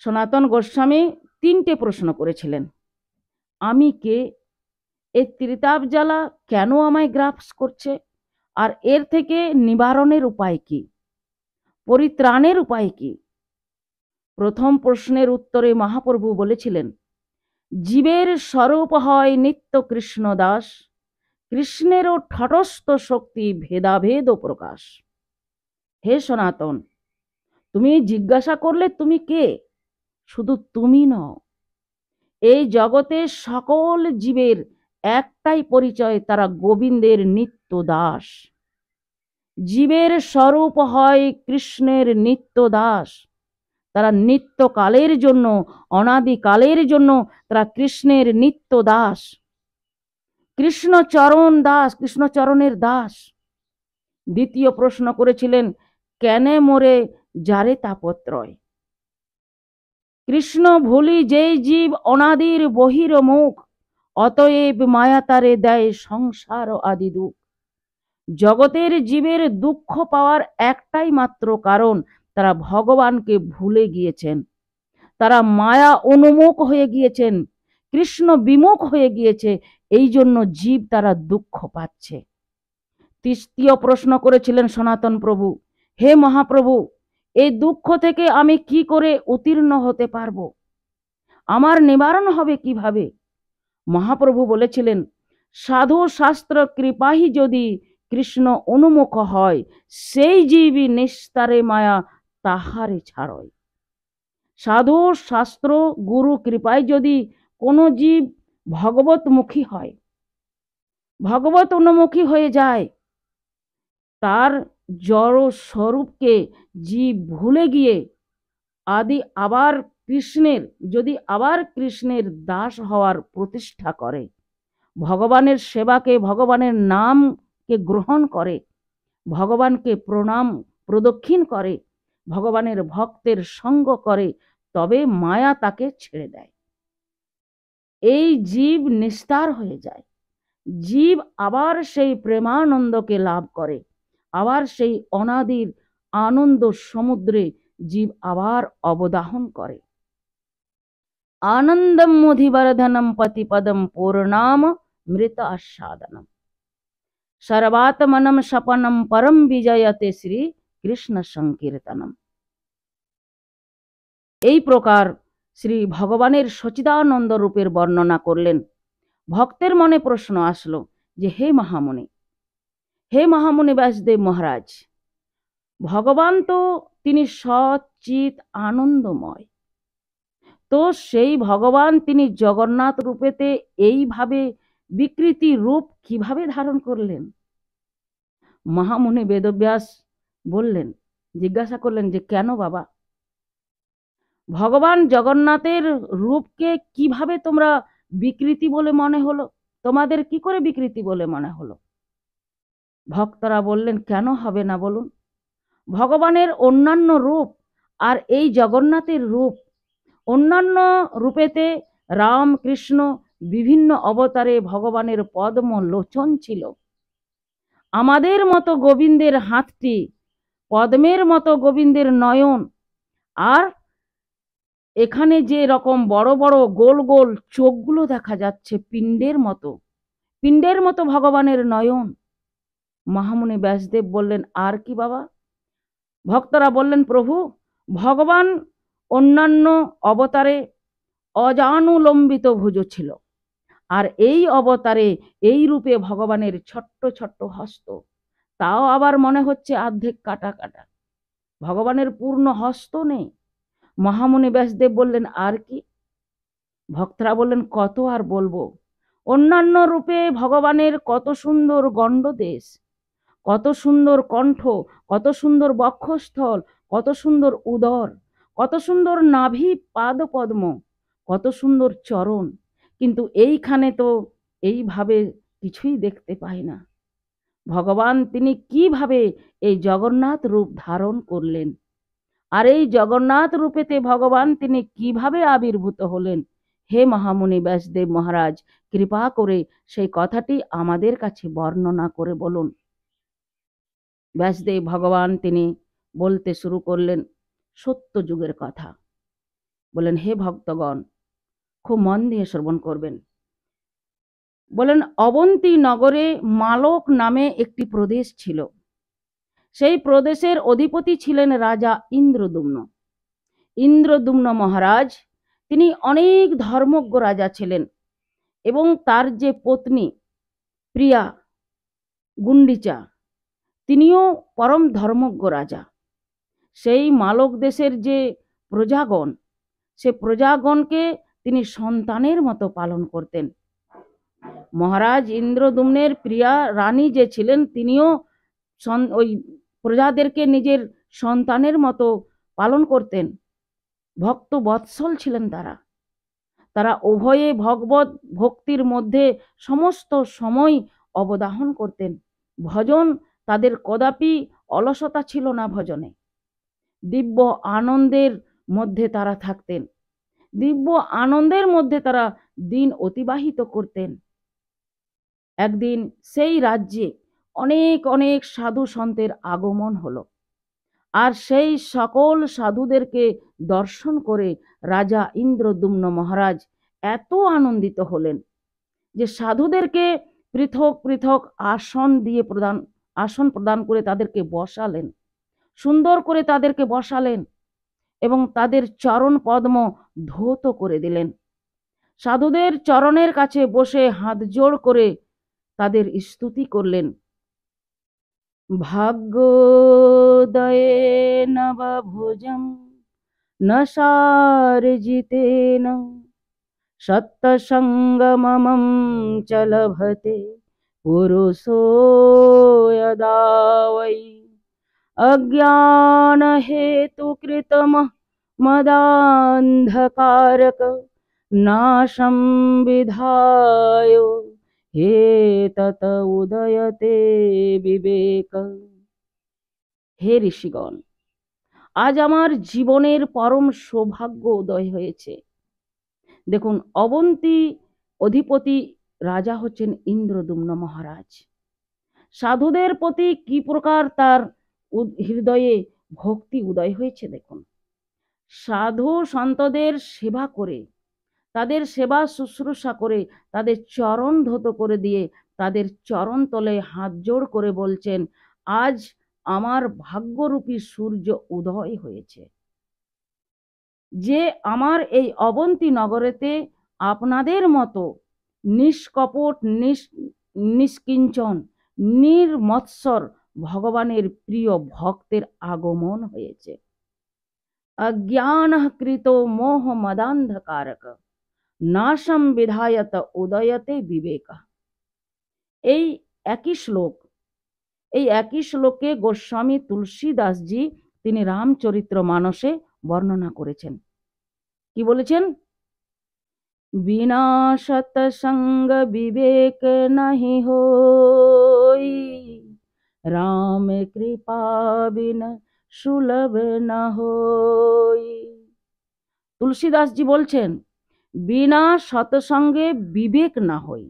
সনাতন গোস্বামী তিনটে প্রশ্ন করেছিলেন। আমি কে? এই ত্রিতাপ জ্বালা কেন আমায় গ্রাস করছে? আর এর থেকে নিবারণের উপায় কি? পরিত্রাণের উপায় কি? প্রথম প্রশ্নের উত্তরে মহাপ্রভু বলেছিলেন, জীবের স্বরূপ হয় নিত্য কৃষ্ণ দাস, কৃষ্ণেরও ঠটস্থ শক্তি ভেদাভেদ প্রকাশ। হে সনাতন, তুমি জিজ্ঞাসা করলে তুমি কে? শুধু তুমি নও, এই জগতে সকল জীবের একটাই পরিচয়, তারা গোবিন্দের নিত্য দাস। জীবের স্বরূপ হয় কৃষ্ণের নিত্য দাস। তারা নিত্যকালের জন্য, অনাদিকালের জন্য তারা কৃষ্ণের নিত্য দাস, কৃষ্ণচরণ দাস, কৃষ্ণচরণের দাস। দ্বিতীয় প্রশ্ন করেছিলেন, কেন মোরে যারে তাপত্রয়? কৃষ্ণ ভুলি যেই জীব অনাদির বহির্মুখ, অতএব মায়া তারে দেয় সংসার আদি দুঃখ। জগতের জীবের দুঃখ পাওয়ার একটাই মাত্র কারণ, তারা ভগবানকে ভুলে গিয়েছেন। তারা মায়া উন্মুখ হয়ে গিয়েছেন, কৃষ্ণ বিমুখ হয়ে গিয়েছে, এই জন্য জীব তারা দুঃখ পাচ্ছে। তৃতীয় প্রশ্ন করেছিলেন সনাতন প্রভু, হে মহাপ্রভু, এই দুঃখ থেকে আমি কি করে উত্তীর্ণ হতে পারবো? আমার নিবারণ হবে কিভাবে? মহাপ্রভু বলেছিলেন, সাধু শাস্ত্র কৃপাহি যদি কৃষ্ণ উন্মুখ হয়, সেই জীবই নিস্তারে মায়া তাহারে ছাড়য়। সাধু শাস্ত্র গুরু কৃপায় যদি কোনো জীব ভগবতমুখী হয়, ভগবত উন্মুখী হয়ে যায়, তার জড় স্বরূপকে জীব ভুলে গিয়ে আদি আবার কৃষ্ণের, যদি আবার কৃষ্ণের দাস হওয়ার প্রতিষ্ঠা করে, ভগবানের সেবাকে, ভগবানের নামকে গ্রহণ করে, ভগবানকে প্রণাম প্রদক্ষিণ করে, ভগবানের ভক্তের সঙ্গ করে, তবে মায়া তাকে ছেড়ে দেয়। এই জীব নিস্তার হয়ে যায়। জীব আবার সেই প্রেমানন্দকে লাভ করে, আবার সেই অনাদির আনন্দ সমুদ্রে জীব আবার অবদাহন করে। আনন্দম মুধিবর্ধনম পতিপদম পূর্ণাম মৃত আস্বাদনম সর্বাত্মনম সপনম পরম বিজয়তে শ্রী কৃষ্ণ সংকীর্তনম। এই প্রকার শ্রী ভগবানের সচিদানন্দ রূপের বর্ণনা করলেন। ভক্তের মনে প্রশ্ন আসলো যে, হে মহামুনি, হে মহামুনি ব্যাসদেব মহারাজ, ভগবান তো তিনি সচিত আনন্দময়, তো সেই ভগবান তিনি জগন্নাথ রূপেতে এইভাবে বিকৃতি রূপ কিভাবে ধারণ করলেন? মহামুনি বেদব্যাস বললেন, জিজ্ঞাসা করলেন যে, কেন বাবা, ভগবান জগন্নাথের রূপকে কিভাবে তোমরা বিকৃতি বলে মনে হলো? তোমাদের কি করে বিকৃতি বলে মনে হলো? ভক্তরা বললেন, কেন হবে না বলুন? ভগবানের অন্যান্য রূপ আর এই জগন্নাথের রূপ, অন্যান্য রূপেতে রাম কৃষ্ণ বিভিন্ন অবতারে ভগবানের পদ্ম লোচন ছিল। আমাদের মতো গোবিন্দের হাতটি পদ্মের মতো গোবিন্দের নয়ন, আর এখানে যে রকম বড় বড় গোল গোল চোখগুলো দেখা যাচ্ছে পিণ্ডের মতো ভগবানের নয়ন। মহামুনি ব্যাসদেব বললেন, আর কি বাবা? ভক্তরা বললেন, প্রভু, ভগবান অন্যান্য অবতারে অজানুলম্বিত ভুজ ছিল, আর এই অবতারে এই রূপে ভগবানের ছোট্ট ছোট্ট হস্ত, তাও আবার মনে হচ্ছে অর্ধেক কাটা কাটা, ভগবানের পূর্ণ হস্ত নেই। মহামুনি ব্যাসদেব বললেন, আর কি? ভক্তরা বললেন, কত আর বলবো, অন্যান্য রূপে ভগবানের কত সুন্দর গণ্ডদেশ, কত সুন্দর কণ্ঠ, কত সুন্দর বক্ষস্থল, কত সুন্দর উদর, কত সুন্দর নাভি পাদ পদ্ম, কত সুন্দর চরণ, কিন্তু এইখানে তো এইভাবে কিছুই দেখতে পাই না। ভগবান তিনি কিভাবে এই জগন্নাথ রূপ ধারণ করলেন, আর এই জগন্নাথ রূপেতে ভগবান তিনি কিভাবে আবির্ভূত হলেন? হে মহামুনি ব্যাসদেব মহারাজ, কৃপা করে সেই কথাটি আমাদের কাছে বর্ণনা করে বলুন। ব্যাসদেব ভগবান তিনি বলতে শুরু করলেন সত্য যুগের কথা। বলেন, হে ভক্তগণ, খুব মন দিয়ে শ্রবণ করবেন। বলেন, অবন্তী নগরে মালক নামে একটি প্রদেশ ছিল। সেই প্রদেশের অধিপতি ছিলেন রাজা ইন্দ্রদ্যুম্ন। ইন্দ্রদ্যুম্ন মহারাজ তিনি অনেক ধর্মজ্ঞ রাজা ছিলেন, এবং তার যে পত্নী প্রিয়া গুন্ডিচা, তিনিও পরম ধর্মজ্ঞ রাজা। সেই মালক দেশের যে প্রজাগণ, সে প্রজাগণকে তিনি সন্তানের মতো পালন করতেন। মহারাজ ইন্দ্রদ্যুম্নের প্রিয়া রানী যে ছিলেন, তিনিও ওই প্রজাদেরকে নিজের সন্তানের মতো পালন করতেন। ভক্ত বৎসল ছিলেন তারা উভয়ে ভগবত ভক্তির মধ্যে সমস্ত সময় অবদান করতেন। ভজন তাদের কদাপি অলসতা ছিল না। ভজনে দিব্য আনন্দের মধ্যে তারা থাকতেন, দিব্য আনন্দের মধ্যে তারা দিন অতিবাহিত করতেন। একদিন সেই রাজ্যে অনেক অনেক সাধু সন্তের আগমন হলো, আর সেই সকল সাধুদেরকে দর্শন করে রাজা ইন্দ্রদ্যুম্ন মহারাজ এত আনন্দিত হলেন যে সাধুদেরকে পৃথক পৃথক আসন প্রদান করে তাদেরকে বসালেন, সুন্দর করে তাদেরকে বসালেন, এবং তাদের চরণ পদ্ম ধৌত করে দিলেন। সাধুদের চরণের কাছে বসে হাত জোড় করে তাদের স্তুতি করলেন। ভাগ্যোদয়ে নবভুজম নসার্জিতেন সত্যসঙ্গমমম চ লভতে পুরুষো যদা वै अज्ञान हेतु कृतम मदान्धकारक नाशं विधाय हे तत उदयते বিবেক। হে ঋষিগণ, আজ আমার জীবনের পরম সৌভাগ্য উদয় হয়েছে। দেখুন, অবন্তী অধিপতি রাজা হচ্ছেন ইন্দ্রদ্যুম্ন মহারাজ। সাধুদের প্রতি কি প্রকার তার হৃদয়ে ভক্তি উদয় হয়েছে দেখুন। সাধু সন্তদের সেবা করে, তাদের সেবা শুশ্রূষা করে, তাদের চরণ ধৌত করে দিয়ে তাদের চরণ তলে হাত জোড় করে বলছেন, আজ আমার ভাগ্যরূপী সূর্য উদয় হয়েছে, যে আমার এই অবন্তী নগরেতে আপনাদের মতো নিষ্কপট নিষ্কিঞ্চন নির্মৎসর ভগবানের প্রিয় ভক্তের আগমন হয়েছে। অজ্ঞান কৃত মোহ মদান্ধকারক নাশম বিধায়ত উদয়তে বিবেক। এই একই শ্লোকে গোস্বামী তুলসীদাসজি তিনি রামচরিত্র মানসে বর্ণনা করেছেন। কি বলেছেন? বিনা সৎসঙ্গ বিবেক নাহি হোই, রাম কৃপা বিনা সুলভ না হই। তুলসীদাসজি বলছেন, বিনা সৎসঙ্গে বিবেক না হই।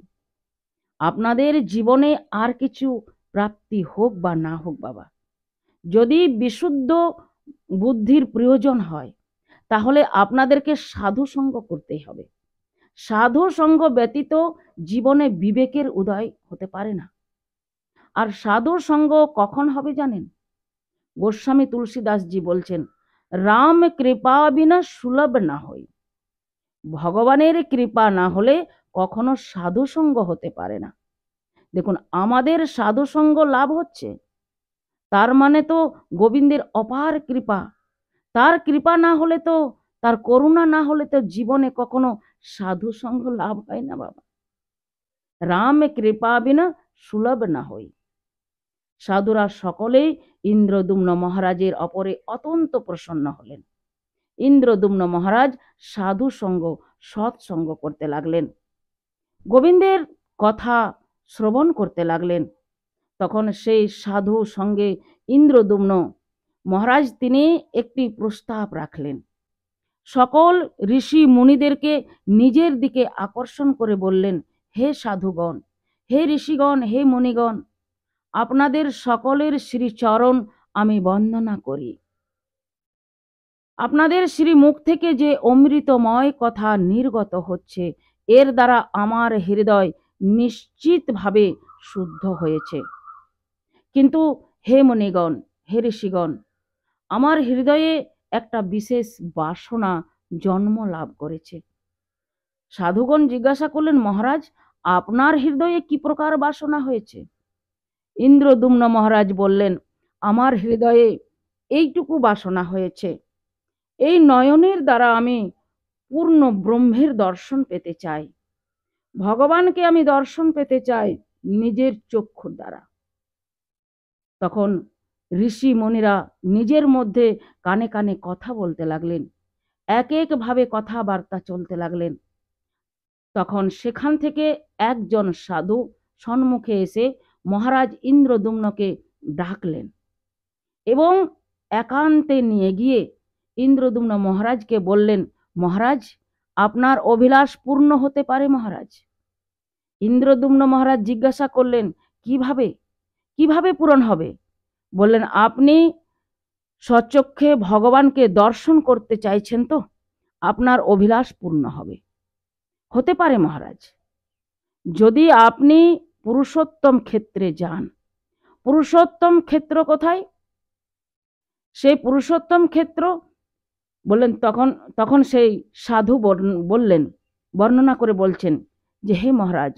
আপনাদের জীবনে আর কিছু প্রাপ্তি হোক বা না হোক বাবা, যদি বিশুদ্ধ বুদ্ধির প্রয়োজন হয় তাহলে আপনাদেরকে সাধু সঙ্গ করতেই হবে। সাধু সঙ্গ ব্যতীত জীবনে বিবেকের উদয় হতে পারে না। আর সাধু সঙ্গ কখন হবে জানেন? গোস্বামী তুলসীদাসজি বলছেন, রাম কৃপা বিনা সুলভ না হই। ভগবানের কৃপা না হলে কখনো সাধু সঙ্গ হতে পারে না। দেখুন, আমাদের সাধু সঙ্গ লাভ হচ্ছে, তার মানে তো গোবিন্দের অপার কৃপা। তার কৃপা না হলে তো, তার করুণা না হলে তো জীবনে কখনো সাধু সঙ্গ লাভ হয় না বাবা। রাম কৃপা বিনা সুলভ না হই। সাধুরা সকলেই ইন্দ্রদুম্ন মহারাজের অপরে অত্যন্ত প্রসন্ন হলেন। ইন্দ্রদুম্ন মহারাজ সাধু সঙ্গ, সৎসঙ্গ করতে লাগলেন, গোবিন্দের কথা শ্রবণ করতে লাগলেন। তখন সেই সাধু সঙ্গে ইন্দ্রদুম্ন মহারাজ তিনি একটি প্রস্তাব রাখলেন। সকল ঋষি মুনিদেরকে নিজের দিকে আকর্ষণ করে বললেন, হে সাধুগণ, হে ঋষিগণ, হে মুনিগণ, আপনাদের সকলের শ্রীচরণ আমি বন্দনা করি। আপনাদের শ্রীমুখ থেকে যে অমৃতময় কথা নির্গত হচ্ছে, এর দ্বারা আমার হৃদয় নিশ্চিতভাবে শুদ্ধ হয়েছে। কিন্তু হে মুনিগণ, হে ঋষিগণ, আমার হৃদয়ে একটা বিশেষ বাসনা জন্ম লাভ করেছে। সাধুগণ জিজ্ঞাসা করলেন, মহারাজ, আপনার হৃদয়ে কি প্রকার বাসনা হয়েছে? ইন্দ্রদুম্ন মহারাজ বললেন, আমার হৃদয়ে এইটুকু বাসনা হয়েছে, এই নয়নের দ্বারা আমি পূর্ণ ব্রহ্মের দর্শন পেতে চাই। ভগবানকে আমি দর্শন পেতে চাই নিজের চক্ষুর দ্বারা। তখন ঋষি মুনিরা নিজের মধ্যে কানে কানে কথা বলতে লাগলেন, এক এক ভাবে কথাবার্তা চলতে লাগলেন। তখন সেখান থেকে একজন সাধু সম্মুখে এসে মহারাজ ইন্দ্রদুম্নকে ডাকলেন এবং একান্তে নিয়ে গিয়ে ইন্দ্রদুম্ন মহারাজকে বললেন, মহারাজ, আপনার অভিলাষ পূর্ণ হতে পারে মহারাজ। ইন্দ্রদুম্ন মহারাজ জিজ্ঞাসা করলেন, কিভাবে কিভাবে পূরণ হবে? বললেন, আপনি স্বচক্ষে ভগবানকে দর্শন করতে চাইছেন তো, আপনার অভিলাষ পূর্ণ হবে। হতে পারে মহারাজ, যদি আপনি পুরুষোত্তম ক্ষেত্রে যান। পুরুষোত্তম ক্ষেত্র কোথায়? সেই পুরুষোত্তম ক্ষেত্র বললেন, তখন সেই সাধু বললেন, বর্ণনা করে বলছেন যে, হে মহারাজ,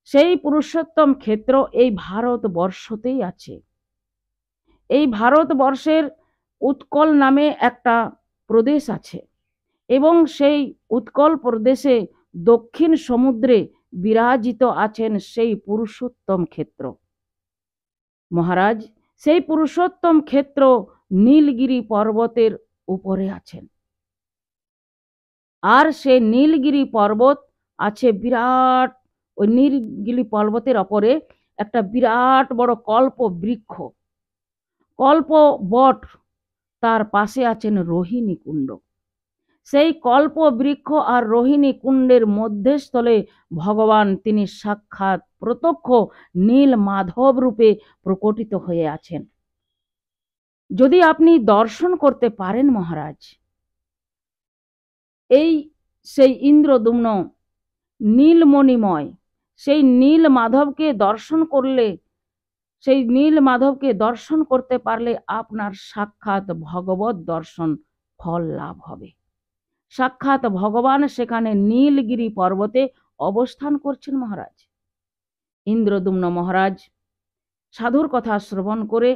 সেই পুরুষোত্তম ক্ষেত্র এই ভারতবর্ষতেই আছে। এই ভারতবর্ষের উৎকল নামে একটা প্রদেশ আছে এবং সেই উৎকল প্রদেশে দক্ষিণ সমুদ্রে বিরাজিত আছেন সেই পুরুষোত্তম ক্ষেত্র। মহারাজ, সেই পুরুষোত্তম ক্ষেত্র নীলগিরি পর্বতের উপরে আছেন। আর সেই নীলগিরি পর্বত আছে বিরাট, ওই নীলগিরি পর্বতের ওপরে একটা বিরাট বড় কল্প বৃক্ষ, কল্প বট, তার পাশে আছেন রোহিণী কুণ্ড। সেই কল্প বৃক্ষ আর রোহিণী কুণ্ডের মধ্যস্থলে ভগবান তিনি সাক্ষাৎ প্রত্যক্ষ নীল মাধব রূপে প্রকটিত হয়ে আছেন। যদি আপনি দর্শন করতে পারেন মহারাজ, এই সেই ইন্দ্রদুম্ন নীলমণিময় সেই নীল মাধবকে দর্শন করলে, সেই নীল মাধবকে দর্শন করতে পারলে আপনার সাক্ষাৎ ভগবত দর্শন ফল লাভ হবে। সাক্ষাৎ ভগবান সেখানে নীলগিরি পর্বতে অবস্থান করছেন মহারাজ। ইন্দ্রদুম্ন মহারাজ সাধুর কথা শ্রবণ করে,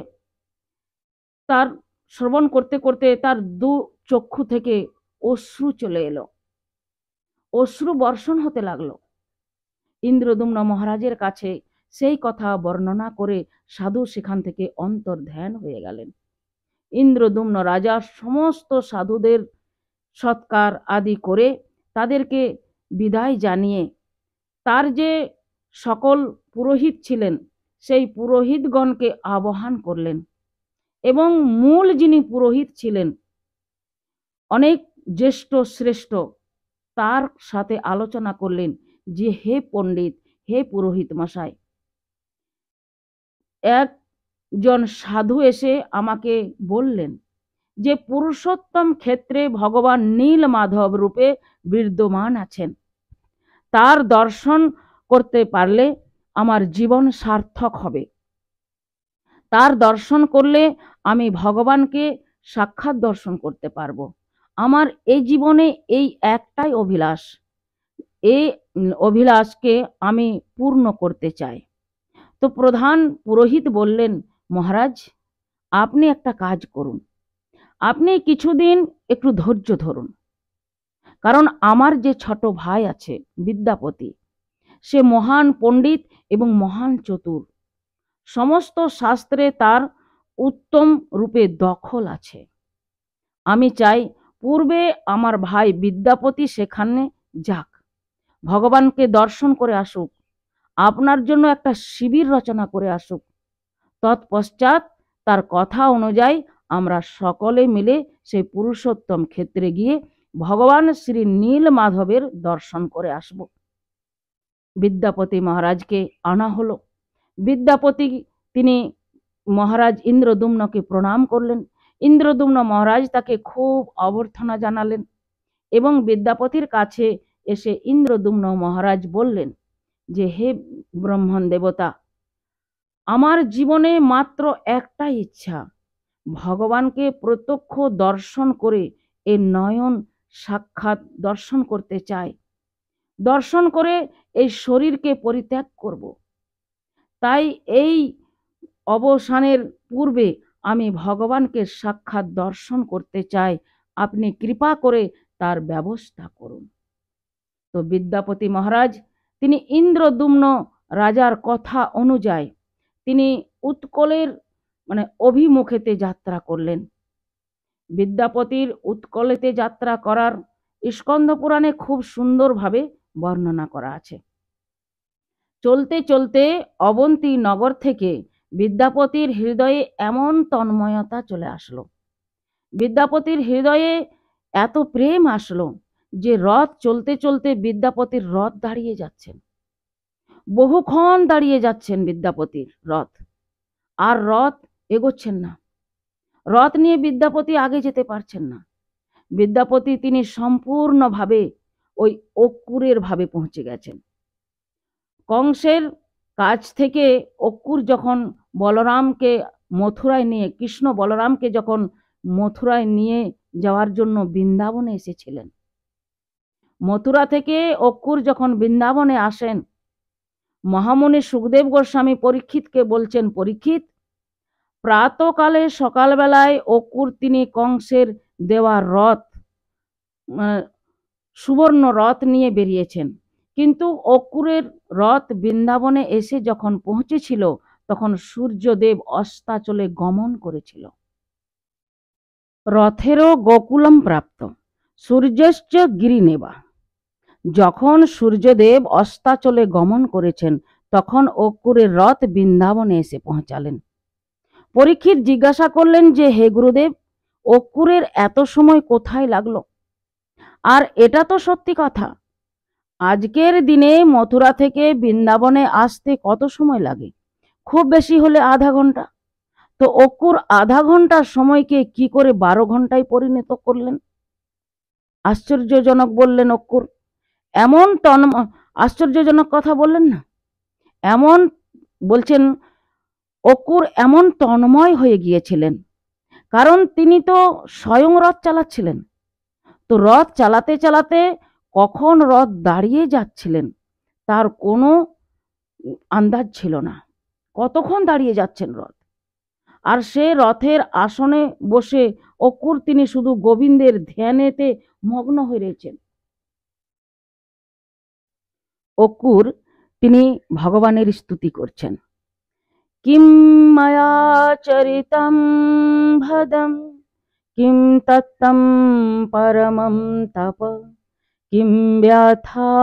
তার শ্রবণ করতে করতে তার দু চক্ষু থেকে অশ্রু চলে এলো, অশ্রু বর্ষণ হতে লাগলো। ইন্দ্রদুম্ন মহারাজের কাছে সেই কথা বর্ণনা করে সাধু সেখান থেকে অন্তর্ধান হয়ে গেলেন। ইন্দ্রদুম্ন রাজা সমস্ত সাধুদের সৎকার আদি করে তাদেরকে বিদায় জানিয়ে, তার যে সকল পুরোহিত ছিলেন সেই পুরোহিতগণকে আবাহন করলেন এবং মূল যিনি পুরোহিত ছিলেন, অনেক জ্যেষ্ঠ শ্রেষ্ঠ তার সাথে আলোচনা করলেন যে হে পণ্ডিত, হে পুরোহিত মশাই, একজন সাধু এসে আমাকে বললেন যে পুরুষোত্তম ক্ষেত্রে ভগবান নীল মাধব রূপে বিদ্যমান আছেন। তার দর্শন করতে পারলে আমার জীবন সার্থক হবে। তার দর্শন করলে আমি ভগবানকে সাক্ষাৎ দর্শন করতে পারবো। আমার এই জীবনে এই একটাই অভিলাষ, এই অভিলাষকে আমি পূর্ণ করতে চাই। তো প্রধান পুরোহিত বললেন, মহারাজ, আপনি একটা কাজ করুন, আপনি কিছুদিন একটু ধৈর্য ধরুন। কারণ আমার যে ছোট ভাই আছে বিদ্যাপতি, সে মহান পণ্ডিত এবং মহান চতুর। সমস্ত শাস্ত্রে তার উত্তম রূপে দখল আছে। আমি চাই পূর্বে আমার ভাই বিদ্যাপতি সেখানে যাক, ভগবানকে দর্শন করে আসুক, আপনার জন্য একটা শিবির রচনা করে আসুক। তৎপশ্চাৎ তার কথা অনুযায়ী আমরা সকলে মিলে সেই পুরুষোত্তম ক্ষেত্রে গিয়ে ভগবান শ্রী নীল মাধবের দর্শন করে আসব। বিদ্যাপতি মহারাজকে আনা হলো। বিদ্যাপতি তিনি মহারাজ ইন্দ্রদ্যুম্নকে প্রণাম করলেন। ইন্দ্রদ্যুম্ন মহারাজ তাকে খুব অভ্যর্থনা জানালেন এবং বিদ্যাপতির কাছে এসে ইন্দ্রদ্যুম্ন মহারাজ বললেন যে হে ব্রহ্মণ দেবতা, আমার জীবনে মাত্র একটাই ইচ্ছা, ভগবানকে প্রত্যক্ষ দর্শন করে এই নয়ন সাক্ষাৎ দর্শন করতে চাই। দর্শন করে এই শরীরকে পরিত্যাগ করব। তাই এই অবসানের পূর্বে আমি ভগবানকে সাক্ষাৎ দর্শন করতে চাই, আপনি কৃপা করে তার ব্যবস্থা করুন। তো বিদ্যাপতি মহারাজ তিনি ইন্দ্রদ্যুম্ন রাজার কথা অনুযায়ী তিনি উৎকলের অভিমুখেতে যাত্রা করলেন। বিদ্যাপতির উৎকলেতে যাত্রা করার স্কন্দ পুরাণে খুব সুন্দরভাবে বর্ণনা করা আছে। চলতে চলতে অবন্তী নগর থেকে বিদ্যাপতির হৃদয়ে এমন তন্ময়তা চলে আসলো, বিদ্যাপতির হৃদয়ে এত প্রেম আসলো যে রথ চলতে চলতে বিদ্যাপতির রথ দাঁড়িয়ে যাচ্ছেন, বহুক্ষণ দাঁড়িয়ে যাচ্ছেন বিদ্যাপতির রথ, আর রথ এগোচ্ছেন না। রথ নিয়ে বিদ্যাপতি আগে যেতে পারছেন না। বিদ্যাপতি তিনি সম্পূর্ণভাবে ওই অক্কুরের ভাবে পৌঁছে গেছেন। কংসের কাছ থেকে অক্কুর যখন বলরামকে মথুরায় নিয়ে, কৃষ্ণ বলরামকে যখন মথুরায় নিয়ে যাওয়ার জন্য বৃন্দাবনে এসেছিলেন, মথুরা থেকে অক্কুর যখন বৃন্দাবনে আসেন, মহামুনি সুখদেব গোস্বামী পরীক্ষিতকে বলছেন, পরীক্ষিত, প্রাতকালে সকালবেলায় অক্কুর তিনি কংসের দেওয়া রথ সুবর্ণ রথ নিয়ে বেরিয়েছেন, কিন্তু অক্কুরের রথ বৃন্দাবনে এসে যখন পৌঁছেছিল তখন সূর্যদেব অস্তাচলে গমন করেছিল। রথেরও গোকুলম প্রাপ্ত সূর্যশ্চ গিরিনেবা। যখন সূর্যদেব অস্তাচলে গমন করেছেন তখন অক্কুরের রথ বৃন্দাবনে এসে পৌঁছালেন। পরীক্ষিত জিজ্ঞাসা করলেন যে হে গুরুদেব, অক্কুরের এত সময় কোথায় লাগলো? আর এটা তো সত্যি কথা, আজকের দিনে মথুরা থেকে বৃন্দাবনে আসতে কত সময় লাগে? খুব বেশি হলে আধা ঘন্টা। তো অক্কুর আধা ঘন্টার সময়কে কি করে 12 ঘন্টায় পরিণত করলেন? আশ্চর্যজনক বললেন অক্কুর। এমন আশ্চর্যজনক কথা বললেন না, এমন বলছেন অক্কুর এমন তন্ময় হয়ে গিয়েছিলেন, কারণ তিনি তো স্বয়ং রথ চালাচ্ছিলেন। তো রথ চালাতে চালাতে কখন রথ দাঁড়িয়ে যাচ্ছিলেন তার কোনো আন্দাজ ছিল না, কতক্ষণ দাঁড়িয়ে যাচ্ছেন রথ। আর সে রথের আসনে বসে অক্কুর তিনি শুধু গোবিন্দের ধ্যানেতে মগ্ন হয়ে রয়েছেন। অক্কুর তিনি ভগবানের স্তুতি করছেন, কিম মায়া চরিতম ভদম, কিম তত্তম পরমম তপ, কিম ব্যথা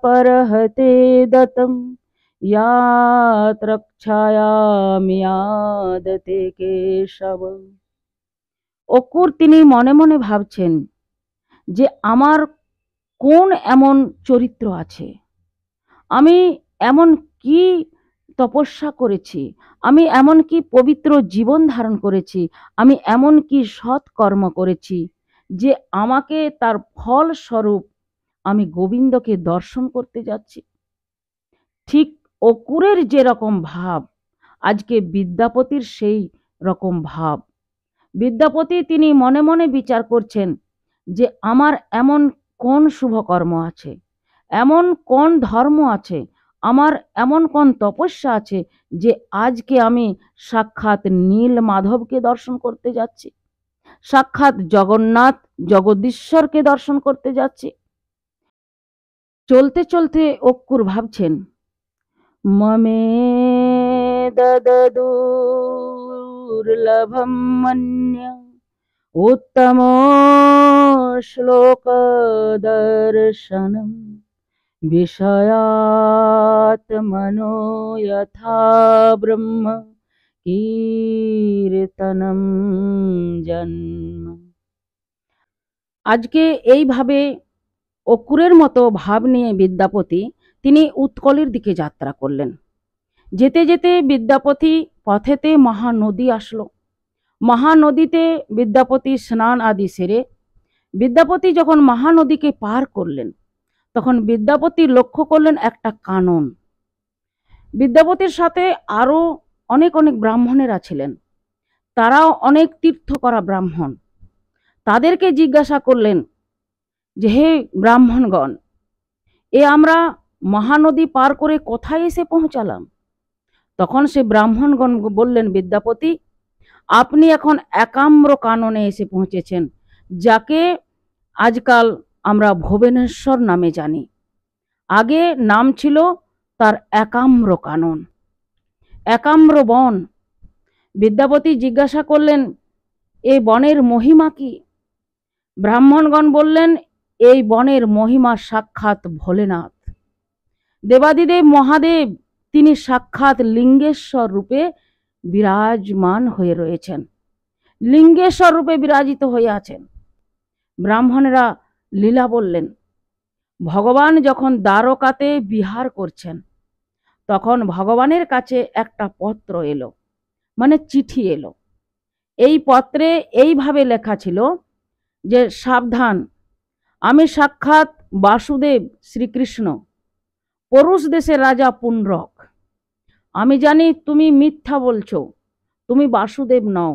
পরহতে দতম, ইয়াত রক্ষায়ামিয়াদতে কেশব। অক্কুর তিনি মনে মনে ভাবছেন যে আমার কোন এমন চরিত্র আছে, আমি এমন কি তপস্যা করেছি, আমি এমন কি পবিত্র জীবন ধারণ করেছি, আমি এমন কি সৎ কর্ম করেছি যে আমাকে তার ফল স্বরূপ আমি গোবিন্দকে দর্শন করতে যাচ্ছি। ঠিক অকুরের যেরকম ভাব, আজকে বিদ্যাপতির সেই রকম ভাব। বিদ্যাপতি তিনি মনে মনে বিচার করছেন যে আমার এমন কোন শুভকর্ম আছে, এমন কোন ধর্ম আছে, আমার এমন কোন তপস্যা আছে যে আজকে আমি সাক্ষাৎ নীল মাধবকে দর্শন করতে যাচ্ছি, সাক্ষাৎ জগন্নাথ জগদীশ্বরকে দর্শন করতে যাচ্ছি। চলতে চলতে অক্কুর ভাবছেন, মমে দদদুর্লভম মন্য উত্তম শ্লোক দর্শনম বিষয়াত মনো যথা ব্রহ্ম কীর্তনম জন্ম। আজকে এইভাবে অকুরের মতো ভাব নিয়ে বিদ্যাপতি তিনি উৎকলের দিকে যাত্রা করলেন। যেতে যেতে বিদ্যাপতি পথেতে মহানদী আসলো। মহানদীতে বিদ্যাপতি স্নান আদি সেরে বিদ্যাপতি যখন মহানদীকে পার করলেন, তখন বিদ্যাপতি লক্ষ্য করলেন একটা কানন। বিদ্যাপতির সাথে আরো অনেক অনেক ব্রাহ্মণেরা ছিলেন, তারাও অনেক তীর্থ করা ব্রাহ্মণ। তাদেরকে জিজ্ঞাসা করলেন যে হে ব্রাহ্মণগণ, আমরা মহানদী পার করে কোথায় এসে পৌঁছালাম? তখন সে ব্রাহ্মণগণ বললেন, বিদ্যাপতি আপনি এখন একাম্র কাননে এসে পৌঁছেছেন, যাকে আজকাল আমরা ভুবনেশ্বর নামে জানি। আগে নাম ছিল তার একাম্র কানন, একাম্র বন। বিদ্যাপতি জিজ্ঞাসা করলেন, এই বনের মহিমা কি? ব্রাহ্মণগণ বললেন, এই বনের মহিমা সাক্ষাৎ ভোলেনাথ। দেবাদিদেব মহাদেব তিনি সাক্ষাৎ লিঙ্গেশ্বর রূপে বিরাজমান হয়ে রয়েছেন, লিঙ্গেশ্বর রূপে বিরাজিত হয়ে আছেন। ব্রাহ্মণেরা লীলা বললেন, ভগবান যখন দ্বারকাতে বিহার করছেন, তখন ভগবানের কাছে একটা পত্র এলো, মানে চিঠি এলো। এই পত্রে এইভাবে লেখা ছিল যে সাবধান, আমি সাক্ষাৎ বাসুদেব শ্রীকৃষ্ণ, পরুষ দেশের রাজা পুণ্ড্রক। আমি জানি তুমি মিথ্যা বলছো, তুমি বাসুদেব নও।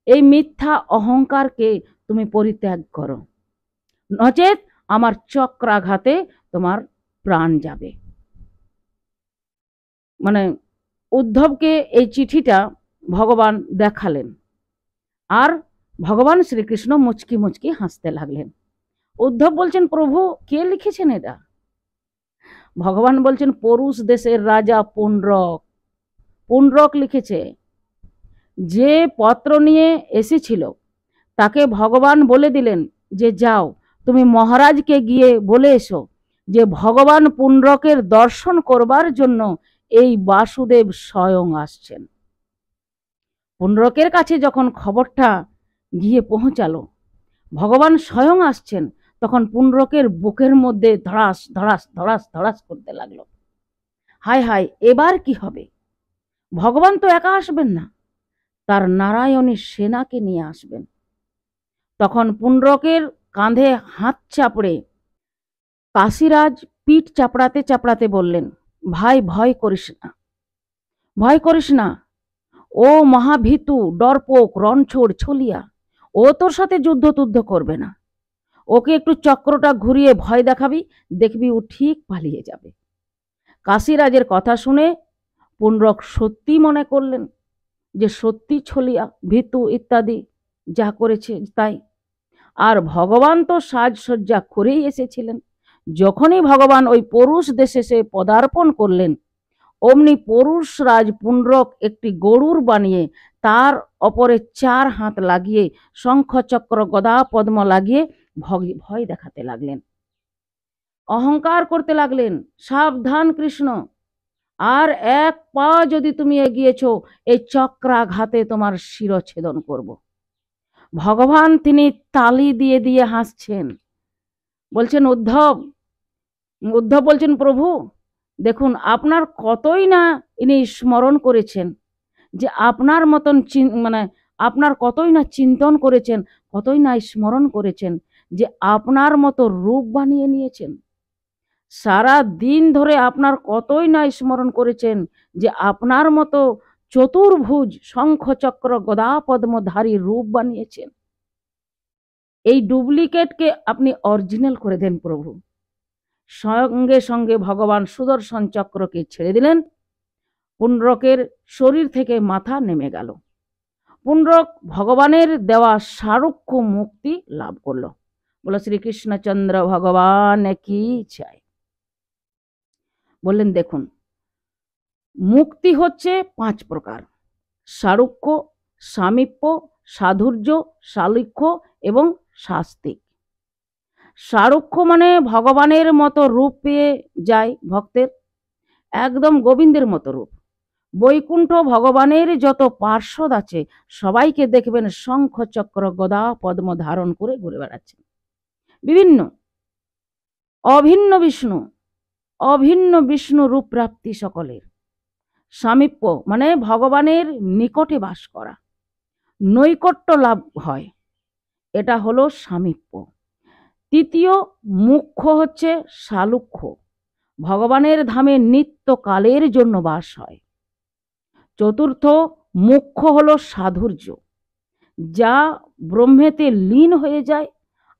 এই মিথ্যা অহংকারকে তুমি পরিত্যাগ করো, নচেত আমার চক্রাঘাতে তোমার প্রাণ যাবে। মানে উদ্ধবকে এই চিঠিটা ভগবান দেখালেন, আর ভগবান শ্রীকৃষ্ণ মুচকি মুচকি হাসতে লাগলেন। উদ্ধব বলছেন, প্রভু কে লিখেছেন এটা? ভগবান বলছেন, পরুষ দেশের রাজা পুণ্ড্রক, পুণ্ড্রক লিখেছে। যে পত্র নিয়ে এসেছিল তাকে ভগবান বলে দিলেন যে যাও তুমি মহারাজকে গিয়ে বলে এসো যে ভগবান পুণ্ড্রকের দর্শন করবার জন্য এই বাসুদেব স্বয়ং আসছেন। পুণ্ড্রকের কাছে যখন খবরটা গিয়ে পৌঁছালো, ভগবান স্বয়ং আসছেন, তখন পুণ্ড্রকের বুকের মধ্যে ধড়াস ধড়াস ধড়াস ধড়াস করতে লাগলো। হায় হায়, এবার কি হবে? ভগবান তো একা আসবেন না, তার নারায়ণী সেনাকে নিয়ে আসবেন। তখন পুণ্ড্রকের কাঁধে হাত চাপড়ে কাশীরাজ পিঠ চাপড়াতে চাপড়াতে বললেন, ভাই ভয় করিস না, ভয় করিস না। ও মহাভীতু, ডরপোক, রণছোড়, ছলিয়া, ও তোর সাথে যুদ্ধ টুদ্ধ করবে না। ওকে একটু চক্রটা ঘুরিয়ে ভয় দেখাবি, দেখবি ও ঠিক পালিয়ে যাবে। কাশীরাজের কথা শুনে পুণ্ড্রক সত্যি মনে করলেন যে সত্যি ছলিয়া, ভীতু ইত্যাদি যা করেছে তাই। আর ভগবান তো সাজসজ্জা করেই এসেছিলেন। যখনই ভগবান ওই পরুষ দেশে সে পদার্পণ করলেন, অমনি পরুষ রাজ পুণ্ড্রক একটি গরুর বানিয়ে তার অপরে 4 হাত লাগিয়ে শঙ্খ চক্র গদা পদ্ম লাগিয়ে ভয় দেখাতে লাগলেন, অহংকার করতে লাগলেন, সাবধান কৃষ্ণ, আর এক পা যদি তুমি এগিয়েছো এই চক্রাঘাতে তোমার শিরচ্ছেদন করব। ভগবান তিনি তালি দিয়ে দিয়ে হাসছেন, বলছেন উদ্ধব উদ্ধব বলছেন প্রভু দেখুন আপনার কতই না ইনি স্মরণ করেছেন, যে আপনার মতন মানে আপনার কতই না চিন্তন করেছেন, কতই না স্মরণ করেছেন, যে আপনার মতো রূপ বানিয়ে নিয়েছেন। সারা দিন ধরে আপনার কতই না স্মরণ করেছেন, যে আপনার মতো চতুর্ভুজ শঙ্খ চক্র গদা পদ্মধারী রূপ বানিয়েছেন। এই ডুপ্লিকেটকে আপনি অরিজিনাল করে দেন প্রভু। সঙ্গে সঙ্গে ভগবান সুদর্শন চক্রকে ছেড়ে দিলেন। পুণ্ডরকের শরীর থেকে মাথা নেমে গেল। পুণ্ডরক ভগবানের দেওয়া সারুক্ষ মুক্তি লাভ করলো। বলো শ্রীকৃষ্ণচন্দ্র ভগবান কি চাই। বললেন দেখুন মুক্তি হচ্ছে 5 প্রকার: সারুক্য, সামীপ্য, সাধুর্য, শালুক্য এবং শাস্তিক। সারুক্য মানে ভগবানের মতো রূপ পেয়ে যায় ভক্তের, একদম গোবিন্দের মতো রূপ। বৈকুণ্ঠ ভগবানের যত পার্ষদ আছে সবাইকে দেখবেন শঙ্খ চক্র গদা পদ্ম ধারণ করে ঘুরে বেড়াচ্ছেন। বিভিন্ন অভিন্ন বিষ্ণু রূপ প্রাপ্তি সকলের। সামীপ্য মানে ভগবানের নিকটে বাস করা, নৈকট্য লাভ হয়, এটা হলো সামীপ্য। তৃতীয় মুখ্য হচ্ছে শালুক্য, ভগবানের ধামে নিত্যকালের জন্য বাস হয়। চতুর্থ মুখ্য হলো সাধুর্য, যা ব্রহ্মেতে লীন হয়ে যায়।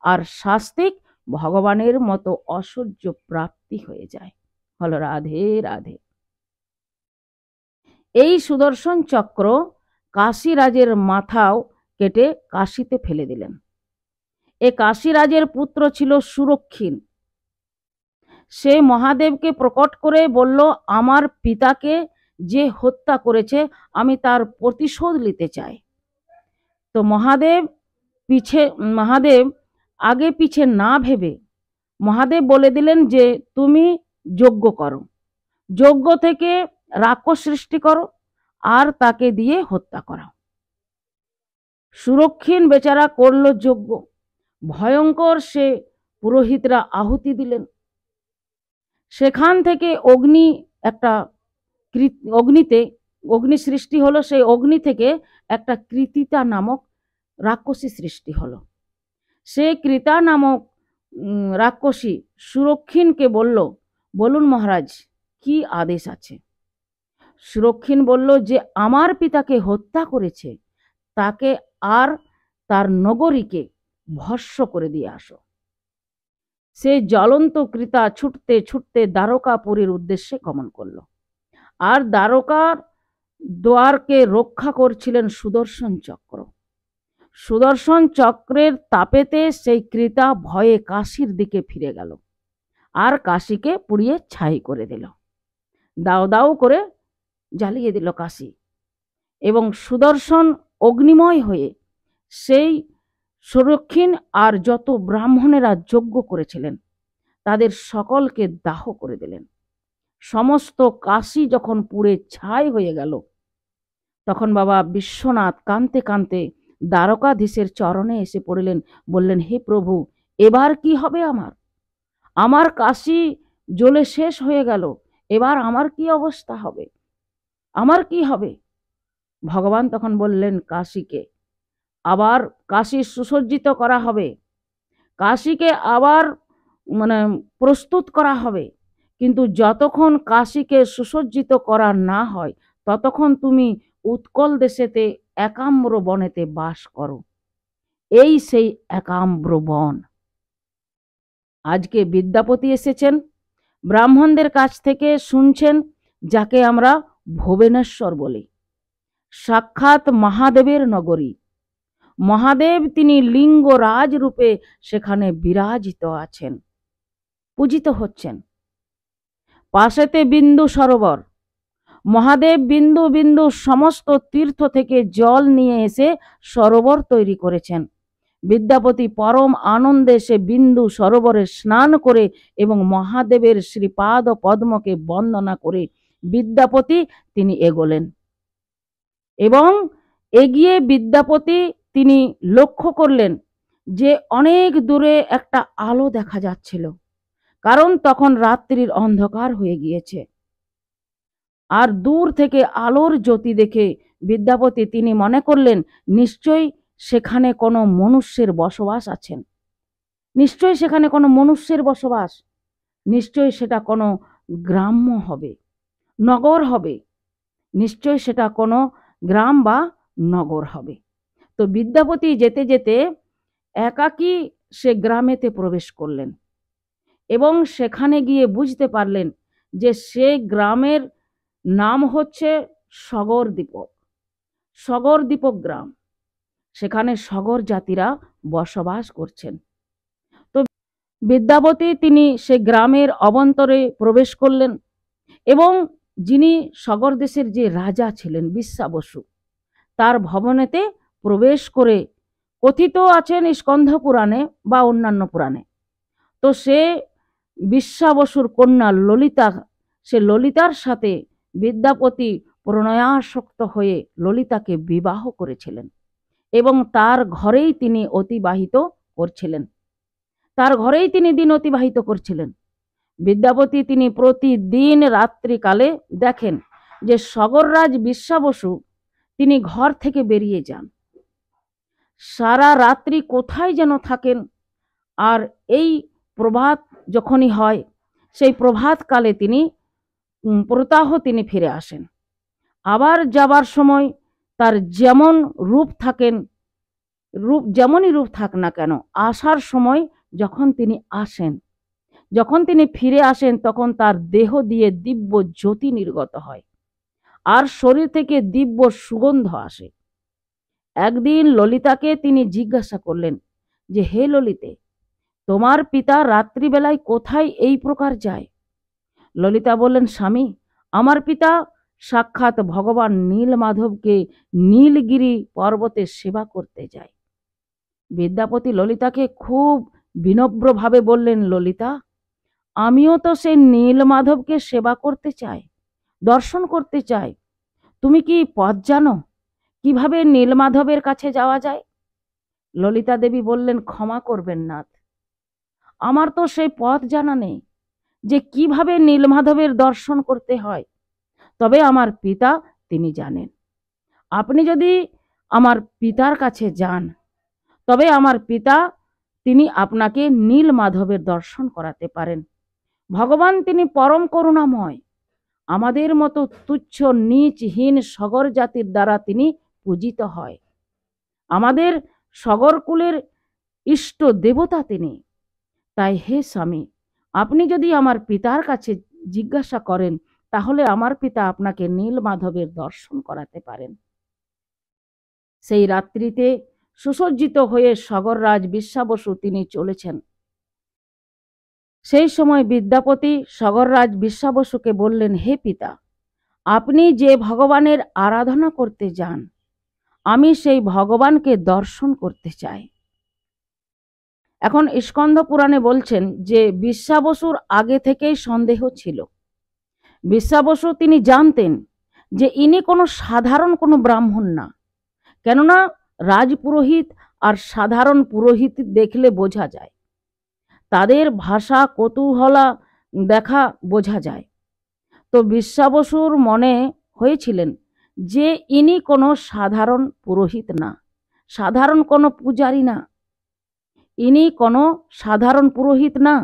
আর শাস্তিক ভগবানের মতো ঐশ্বর্য প্রাপ্তি হয়ে যায়। হলো রাধে রাধে। এই সুদর্শন চক্র কাশীরাজের মাথাও কেটে কাশীতে ফেলে দিলেন। এ কাশীরাজের পুত্র ছিল সুরক্ষীন। সে মহাদেবকে প্রকট করে বলল, আমার পিতাকে যে হত্যা করেছে আমি তার প্রতিশোধ নিতে চাই। তো মহাদেব আগে পিছে না ভেবে মহাদেব বলে দিলেন যে তুমি যজ্ঞ করো, যজ্ঞ থেকে রাক্ষস সৃষ্টি করো আর তাকে দিয়ে হত্যা করাও। সুরক্ষীন বেচারা করল যজ্ঞ। ভয়ঙ্কর সে পুরোহিতরা আহুতি দিলেন। সেখান থেকে অগ্নি সৃষ্টি হলো। সেই অগ্নি থেকে একটা কৃতিতা নামক রাক্ষসী সৃষ্টি হলো। সে কৃতা নামক রাক্ষসী সুরক্ষীনকে বলল, বলুন মহারাজ কি আদেশ আছে। সুরক্ষীন বলল যে আমার পিতাকে হত্যা করেছে, তাকে আর তার নগরীকে ভস্ম করে দিয়ে আসো। সে জ্বলন্ত কৃতা ছুটতে ছুটতে দ্বারকাপুরীর উদ্দেশ্যে গমন করল। আর দ্বারকার দ্বারকে রক্ষা করছিলেন সুদর্শন চক্র। সুদর্শন চক্রের তাপেতে সেই কৃতা ভয়ে কাশীর দিকে ফিরে গেল আর কাশীকে পুড়িয়ে ছাই করে দিল। দাও দাও করে জ্বালিয়ে দিল কাশী। এবং সুদর্শন অগ্নিময় হয়ে সেই সুরক্ষীন আর যত ব্রাহ্মণেরা যজ্ঞ করেছিলেন তাদের সকলকে দাহ করে দিলেন। সমস্ত কাশী যখন পুড়ে ছাই হয়ে গেল, তখন বাবা বিশ্বনাথ কাঁদতে কাঁদতে দ্বারকাধীশের চরণে এসে পড়লেন। বললেন, হে প্রভু, এবার কি হবে আমার কাশী জ্বলে শেষ হয়ে গেল, এবার আমার কি অবস্থা হবে, আমার কি হবে। ভগবান তখন বললেন, কাশীকে আবার কাশী সুসজ্জিত করা হবে, কাশীকে আবার প্রস্তুত করা হবে। কিন্তু যতক্ষণ কাশীকে সুসজ্জিত করা না হয় ততক্ষণ তুমি উৎকল দেশেতে একাম্র বনেতে বাস করো। এই সেই একাম্র বন। আজকে বিদ্যাপতি এসেছেন, ব্রাহ্মণদের কাছ থেকে শুনছেন, যাকে আমরা ভুবনেশ্বর বলি, সাক্ষাৎ মহাদেবের নগরী। মহাদেব তিনি লিঙ্গরাজ রূপে সেখানে বিরাজিত আছেন, পূজিত হচ্ছেন। পাশেতে বিন্দু সরোবর। মহাদেব বিন্দু বিন্দু সমস্ত তীর্থ থেকে জল নিয়ে এসে সরোবর তৈরি করেছেন। বিদ্যাপতি পরম আনন্দে সে বিন্দু সরোবরে স্নান করে এবং মহাদেবের শ্রীপাদ পদ্মকে বন্দনা করে বিদ্যাপতি তিনি এগোলেন। এবং এগিয়ে বিদ্যাপতি তিনি লক্ষ্য করলেন যে অনেক দূরে একটা আলো দেখা যাচ্ছিল, কারণ তখন রাত্রির অন্ধকার হয়ে গিয়েছে। আর দূর থেকে আলোর জ্যোতি দেখে বিদ্যাপতি তিনি মনে করলেন নিশ্চয়ই সেখানে কোনো মনুষ্যের বসবাস আছেন, নিশ্চয়ই সেখানে কোনো মনুষ্যের বসবাস, নিশ্চয়ই সেটা কোনো গ্রাম্য হবে, নগর হবে, নিশ্চয়ই সেটা কোনো গ্রাম বা নগর হবে। তো বিদ্যাপতি যেতে যেতে একাকী সে গ্রামেতে প্রবেশ করলেন এবং সেখানে গিয়ে বুঝতে পারলেন যে সে গ্রামের নাম হচ্ছে সগর দ্বীপক, সগর দ্বীপক গ্রাম। সেখানে সগর জাতিরা বসবাস করছেন। তো বিদ্যাপতি তিনি সে গ্রামের অভ্যন্তরে প্রবেশ করলেন এবং যিনি সগর দেশের যে রাজা ছিলেন বিশ্বা বসু, তার ভবনেতে প্রবেশ করে কথিত আছেন স্কন্ধ পুরাণে বা অন্যান্য পুরাণে, তো সে বিশ্বা বসুর কন্যা ললিতা, সে ললিতার সাথে বিদ্যাপতি প্রণয়াসক্ত হয়ে ললিতাকে বিবাহ করেছিলেন এবং তার ঘরেই তিনি অতিবাহিত করছিলেন, তার ঘরেই তিনি দিন অতিবাহিত করছিলেন। বিদ্যাপতি তিনি প্রতিদিন রাত্রিকালে দেখেন যে সগররাজ বিশ্বা বসু তিনি ঘর থেকে বেরিয়ে যান, সারা রাত্রি কোথায় যেন থাকেন, আর এই প্রভাত যখনই হয় সেই প্রভাতকালে তিনি প্রতাহ তিনি ফিরে আসেন। আবার যাবার সময় তার যেমন রূপ থাকেন, রূপ যেমনই রূপ থাক না কেন, আসার সময় যখন তিনি আসেন, যখন তিনি ফিরে আসেন তখন তার দেহ দিয়ে দিব্য জ্যোতি নির্গত হয় আর শরীর থেকে দিব্য সুগন্ধ আসে। একদিন ললিতাকে তিনি জিজ্ঞাসা করলেন যে হে ললিতে, তোমার পিতা রাত্রিবেলায় কোথায় এই প্রকার যায়? ললিতা বললেন, স্বামী, আমার পিতা সাক্ষাৎ ভগবান নীলমাধবকে নীলগিরি পর্বতে সেবা করতে যায়। বিদ্যাপতি ললিতাকে খুব বিনম্রভাবে বললেন, ললিতা, আমিও তো সেই নীলমাধবকে সেবা করতে চাই, দর্শন করতে চাই। তুমি কি পথ জানো, কিভাবে নীলমাধবের কাছে যাওয়া যায়? ললিতা দেবী বললেন, ক্ষমা করবেন নাথ, আমার তো সেই পথ জানা নেই যে কিভাবে নীলমাধবের দর্শন করতে হয়, তবে আমার পিতা তিনি জানেন। আপনি যদি আমার পিতার কাছে যান তবে আমার পিতা তিনি আপনাকে নীলমাধবের দর্শন করাতে পারেন। ভগবান তিনি পরম করুণাময়, আমাদের মতো তুচ্ছ নীচহীন সগর জাতির দ্বারা তিনি পূজিত হয়, আমাদের সগরকুলের ইষ্ট দেবতা তিনি। তাই হে স্বামী, আপনি যদি আমার পিতার কাছে জিজ্ঞাসা করেন তাহলে আমার পিতা আপনাকে নীলমাধবের দর্শন করাতে পারেন। সেই রাত্রিতে সুসজ্জিত হয়ে সগররাজ বিশ্বা বসু তিনি চলেছেন। সেই সময় বিদ্যাপতি সগররাজ বিশ্বা বসুকে বললেন, হে পিতা, আপনি যে ভগবানের আরাধনা করতে যান, আমি সেই ভগবানকে দর্শন করতে চাই। এখন স্কন্ধ পুরাণে বলছেন যে বিশ্বা বসুর আগে থেকেই সন্দেহ ছিল। বিশ্বা বসু তিনি জানতেন যে ইনি কোনো সাধারণ কোনো ব্রাহ্মণ না, কেননা রাজপুরোহিত আর সাধারণ পুরোহিত দেখলে বোঝা যায়, তাদের ভাষা কৌতূহলা দেখা বোঝা যায়। তো বিশ্বা বসুর মনে হয়েছিলেন যে ইনি কোনো সাধারণ পুরোহিত না, সাধারণ কোনো পূজারী না, ইনি কোনো সাধারণ পুরোহিত না,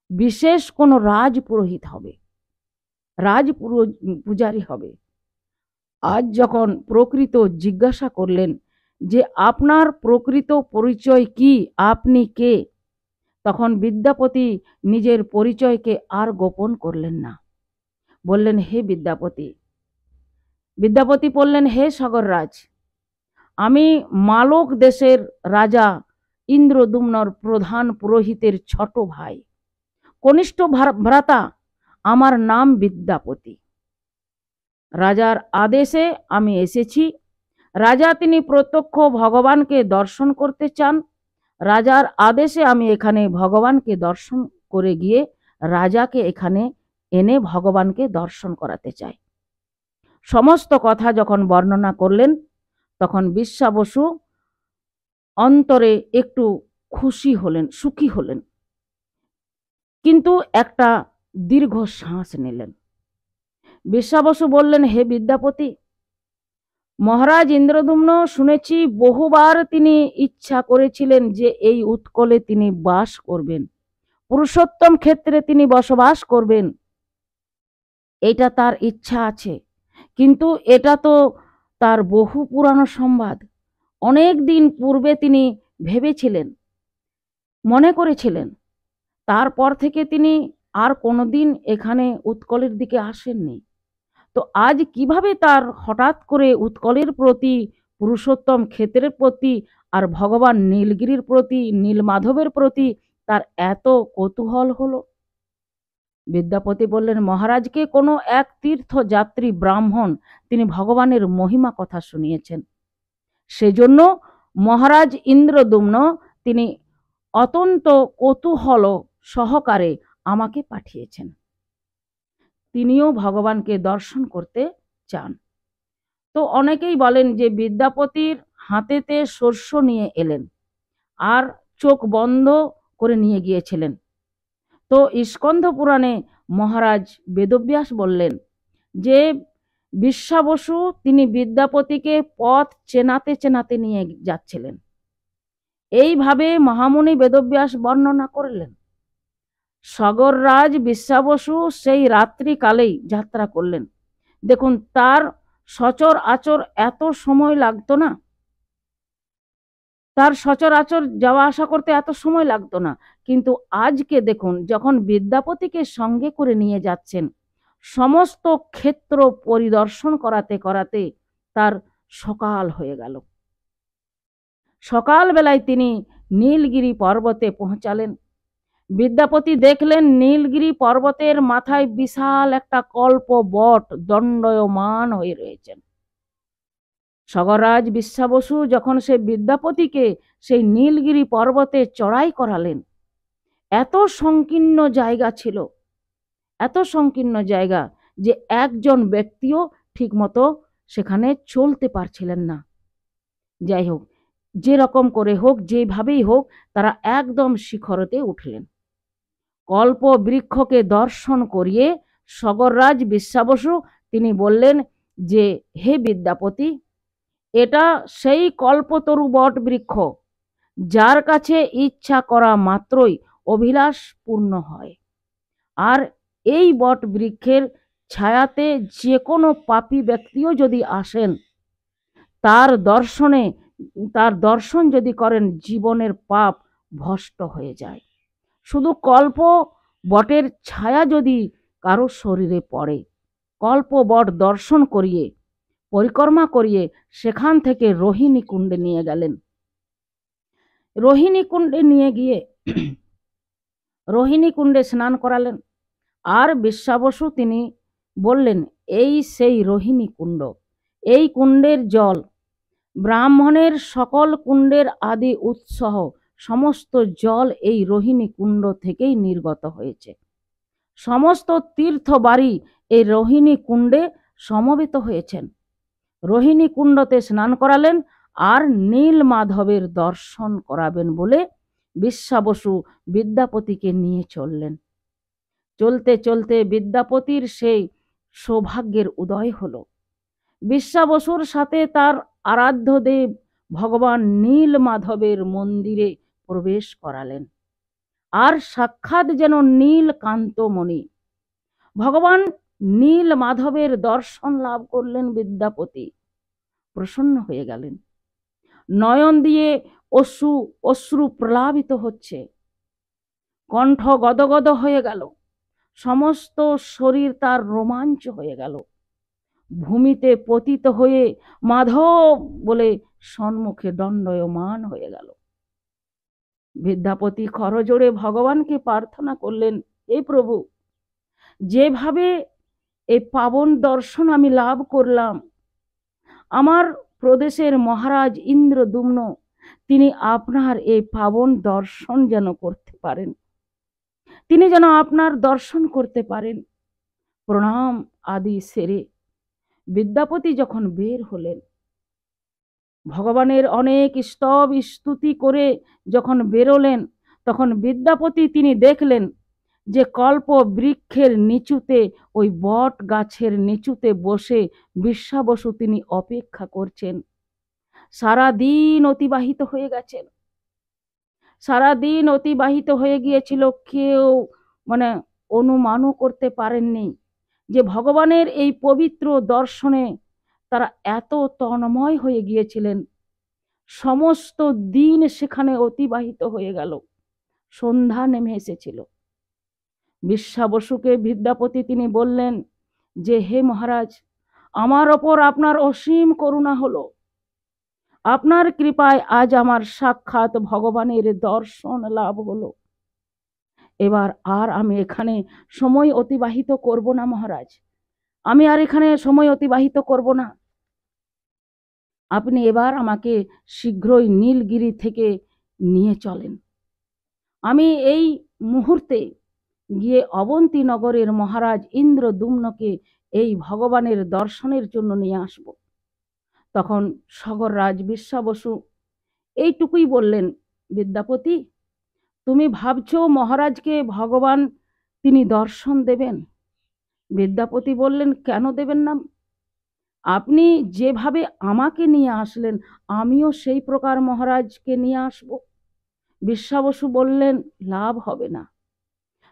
বিশেষ কোনো রাজ পুরোহিত হবে, রাজ পূজারী হবে। আজ যখন প্রকৃত জিজ্ঞাসা করলেন যে আপনার প্রকৃত পরিচয় কি, আপনি কে, তখন বিদ্যাপতি নিজের পরিচয়কে আর গোপন করলেন না, বললেন, হে বিদ্যাপতি। বিদ্যাপতি বললেন, হে সগররাজ, আমি মালক দেশের রাজা ইন্দ্রদুম্নর প্রধান পুরোহিতের ছোট ভাই, কনিষ্ঠ ভ্রাতা, আমার নাম বিদ্যাপতি। রাজার আদেশে আমি এসেছি। রাজা তিনি প্রত্যক্ষ ভগবানকে দর্শন করতে চান, রাজার আদেশে আমি এখানে ভগবানকে দর্শন করে গিয়ে রাজাকে এখানে এনে ভগবানকে দর্শন করাতে চাই। সমস্ত কথা যখন বর্ণনা করলেন তখন বিশ্বা বসু অন্তরে একটু খুশি হলেন, সুখী হলেন, কিন্তু একটা দীর্ঘ শ্বাস নিলেন। বিশ্বাবসু বললেন, হে বিদ্যাপতি, মহারাজ ইন্দ্রদ্যুম্ন শুনেছি বহুবার তিনি ইচ্ছা করেছিলেন যে এই উৎকলে তিনি বাস করবেন, পুরুষোত্তম ক্ষেত্রে তিনি বসবাস করবেন, এটা তার ইচ্ছা আছে। কিন্তু এটা তো তার বহু পুরানো সংবাদ। অনেক দিন পূর্বে তিনি ভেবেছিলেন, মনে করেছিলেন, তারপর থেকে তিনি আর কোনোদিন এখানে উৎকলের দিকে আসেননি। তো আজ কিভাবে তার হঠাৎ করে উৎকলের প্রতি, পুরুষোত্তম ক্ষেত্রের প্রতি, আর ভগবান নীলগিরির প্রতি, নীলমাধবের প্রতি তার এত কৌতূহল হলো? বিদ্যাপতি বললেন, মহারাজকে কোনো এক তীর্থযাত্রী ব্রাহ্মণ তিনি ভগবানের মহিমা কথা শুনিয়েছেন, সেজন্য মহারাজ ইন্দ্রদ্যুম্ন তিনি অত্যন্ত কৌতূহল সহকারে আমাকে পাঠিয়েছেন। তিনিও ভগবানকে দর্শন করতে চান। তো অনেকেই বলেন যে বিদ্যাপতির হাতেতে শস্য নিয়ে এলেন আর চোখ বন্ধ করে নিয়ে গিয়েছিলেন। তো স্কন্ধ পুরাণে মহারাজ বেদব্যাস বললেন যে বিশ্বাবসু তিনি বিদ্যাপতিকে পথ চেনাতে চেনাতে নিয়ে যাচ্ছিলেন। এইভাবে মহামুনি বেদব্যাস বর্ণনা করলেন। সগররাজ বিশ্বাবসু সেই রাত্রিকালেই যাত্রা করলেন। দেখুন, তার সচরাচর এত সময় লাগতো না, তার সচরাচর যাওয়া আসা করতে এত সময় লাগতো না, কিন্তু আজকে দেখুন, যখন বিদ্যাপতিকে সঙ্গে করে নিয়ে যাচ্ছেন, সমস্ত ক্ষেত্র পরিদর্শন করাতে করাতে তার সকাল হয়ে গেল। সকালবেলায় তিনি নীলগিরি পর্বতে পৌঁছালেন। বিদ্যাপতি দেখলেন নীলগিরি পর্বতের মাথায় বিশাল একটা কল্প বট দণ্ডায়মান হয়ে রয়েছেন। সগররাজ বিশ্বাবসু যখন সে বিদ্যাপতিকে সেই নীলগিরি পর্বতে চড়াই করালেন, এত সংকীর্ণ জায়গা ছিল, এত সংকীর্ণ জায়গা যে একজন ব্যক্তিও ঠিকমতো সেখানে চলতে পারছিলেন না। যাই হোক, যেরকম করে হোক, যেভাবেই হোক, তারা একদম শিখরতে উঠলেন। কল্প বৃক্ষকে দর্শন করিয়ে সগররাজ বিশ্বাবসু তিনি বললেন যে, হে বিদ্যাপতি, এটা সেই কল্পতরু বট বৃক্ষ, যার কাছে ইচ্ছা করা মাত্রই অভিলাষ পূর্ণ হয়। আর এই বট বৃক্ষের ছায়াতে যে কোনো পাপী ব্যক্তিও যদি আসেন, তার দর্শন যদি করেন, জীবনের পাপ ভস্ম হয়ে যায়। শুধু কল্প বটের ছায়া যদি কারো শরীরে পড়ে, কল্প বট দর্শন করিয়ে, পরিক্রমা করিয়ে সেখান থেকে রোহিণী কুণ্ডে নিয়ে গেলেন। রোহিণী কুণ্ডে নিয়ে গিয়ে রোহিণী কুণ্ডে স্নান করালেন। আর বিশ্বাবসু তিনি বললেন, এই সেই রোহিণী কুণ্ড, এই কুণ্ডের জল ব্রাহ্মণের সকল কুণ্ডের আদি উৎস, সমস্ত জল এই রোহিণী কুণ্ড থেকেই নির্গত হয়েছে। সমস্ত তীর্থ বাড়ি এই রোহিণী কুণ্ডে সমবেত হয়েছেন। রোহিণী কুণ্ডতে স্নান করালেন আর নীলমাধবের দর্শন করাবেন বলে বিশ্বাবসু বিদ্যাপতিকে নিয়ে চললেন। চলতে চলতে বিদ্যাপতির সেই সৌভাগ্যের উদয় হলো। বিশ্বাবসুর সাথে তার আরাধ্য দেব ভগবান নীলমাধবের মন্দিরে প্রবেশ করালেন। আর সাক্ষাৎ যেন নীলকান্তমণি ভগবান নীলমাধবের দর্শন লাভ করলেন। বিদ্যাপতি প্রসন্ন হয়ে গেলেন, নয়ন দিয়ে অশ্রু প্রলাপিত হচ্ছে, কণ্ঠ গদগদ হয়ে গেল, সমস্ত শরীর তার রোমাঞ্চ হয়ে গেল। ভূমিতে পতিত হয়ে মাধব বলে সম্মুখে দণ্ডায়মান হয়ে গেল। বিদ্যাপতি করজোড়ে ভগবানকে প্রার্থনা করলেন, হে প্রভু, যেভাবে এই পাবন দর্শন আমি লাভ করলাম, আমার প্রদেশের মহারাজ ইন্দ্রদ্যুম্ন তিনি আপনার এই পাবন দর্শন যেন করতে পারেন, তিনি যেন আপনার দর্শন করতে পারেন। প্রণাম আদি সেরে বিদ্যাপতি যখন বের হলেন, ভগবানের অনেক স্তব স্তুতি করে যখন বেরোলেন, তখন বিদ্যাপতি তিনি দেখলেন যে কল্প বৃক্ষের নিচুতে, ওই বট গাছের নিচুতে বসে বিশ্বাবসু তিনি অপেক্ষা করছেন। সারা দিন অতিবাহিত হয়ে গেছেন, সারা দিন অতিবাহিত হয়ে গিয়েছিল। কেউ অনুমানও করতে পারেননি যে ভগবানের এই পবিত্র দর্শনে তারা এত তন্ময় হয়ে গিয়েছিলেন। সমস্ত দিন সেখানে অতিবাহিত হয়ে গেল, সন্ধ্যা নেমে এসেছিল। বিশ্বাবসুকে বিদ্যাপতি তিনি বললেন যে, হে মহারাজ, আমার ওপর আপনার অসীম করুণা হলো, আপনার কৃপায় আজ আমার সাক্ষাৎ ভগবানের দর্শন লাভ হলো। এবার আর আমি এখানে সময় অতিবাহিত করব না মহারাজ, আমি আর এখানে সময় অতিবাহিত করব না। আপনি এবার আমাকে শীঘ্রই নীলগিরি থেকে নিয়ে চলেন। আমি এই মুহূর্তে গিয়ে অবন্তী নগরের মহারাজ ইন্দ্রদ্যুম্নকে এই ভগবানের দর্শনের জন্য নিয়ে আসব। তখন সগররাজ বিশ্বাবসু এইটুকুই বললেন, বিদ্যাপতি, তুমি ভাবছো মহারাজকে ভগবান তিনি দর্শন দেবেন? বিদ্যাপতি বললেন, কেন দেবেন না? আপনি যেভাবে আমাকে নিয়ে আসলেন, আমিও সেই প্রকার মহারাজকে নিয়ে আসব। বিশ্বাবসু বললেন, লাভ হবে না।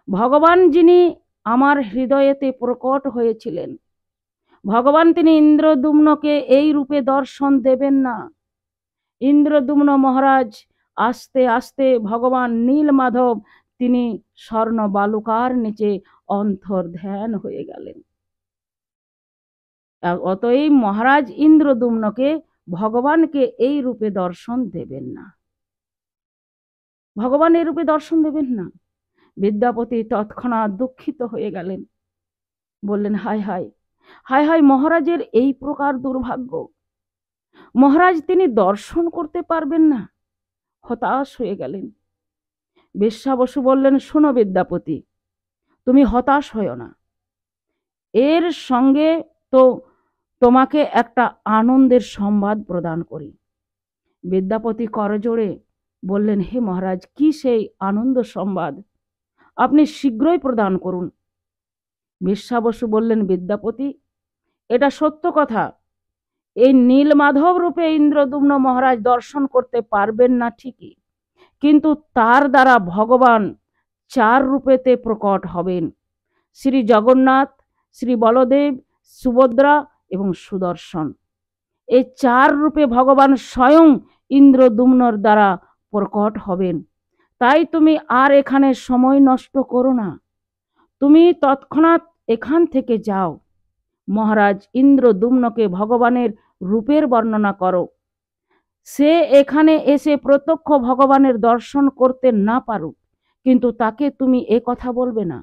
ভগবান যিনি আমার হৃদয়েতে প্রকট হয়েছিলেন, ভগবান তিনি ইন্দ্রদ্যুম্নকে এই রূপে দর্শন দেবেন না। ইন্দ্রদ্যুম্ন মহারাজ আস্তে আস্তে ভগবান নীলমাধব তিনি স্বর্ণ বালুকার নিচে অন্তর্ধান হয়ে গেলেন। অতএব মহারাজ ইন্দ্রদ্যুম্নকে ভগবানকে এই রূপে দর্শন দেবেন না, ভগবান এই রূপে দর্শন দেবেন না। বিদ্যাপতি তৎক্ষণাৎ দুঃখিত হয়ে গেলেন, বললেন, হায় হায় হায় হায়, মহারাজের এই প্রকার দুর্ভাগ্য, মহারাজ তিনি দর্শন করতে পারবেন না। হতাশ হয়ে গেলেন। বিশ্বাবসু বললেন, শোনো বিদ্যাপতি, তুমি হতাশ হয়ো না, এর সঙ্গে তো তোমাকে একটা আনন্দের সংবাদ প্রদান করি। বিদ্যাপতি করজোড়ে বললেন, হে মহারাজ, কি সেই আনন্দ সংবাদ? আপনি শীঘ্রই প্রদান করুন। বিশ্বাবসু বললেন, বিদ্যাপতি, এটা সত্য কথা, এই নীলমাধব রূপে ইন্দ্রদ্যুম্ন মহারাজ দর্শন করতে পারবেন না ঠিকই, কিন্তু তার দ্বারা ভগবান 4 রূপেতে প্রকট হবেন, শ্রী জগন্নাথ, শ্রী বলদেব, সুভদ্রা এবং সুদর্শন। এই 4 রূপে ভগবান স্বয়ং ইন্দ্রদ্যুম্নর দ্বারা প্রকট হবেন। তাই তুমি আর এখানে সময় নষ্ট করো না, তুমি তৎক্ষণাৎ এখান থেকে যাও, মহারাজ ইন্দ্রদ্যুম্নকে ভগবানের রূপের বর্ণনা করো। সে এখানে এসে প্রত্যক্ষ ভগবানের দর্শন করতে না পারুক, কিন্তু তাকে তুমি এ কথা বলবে না।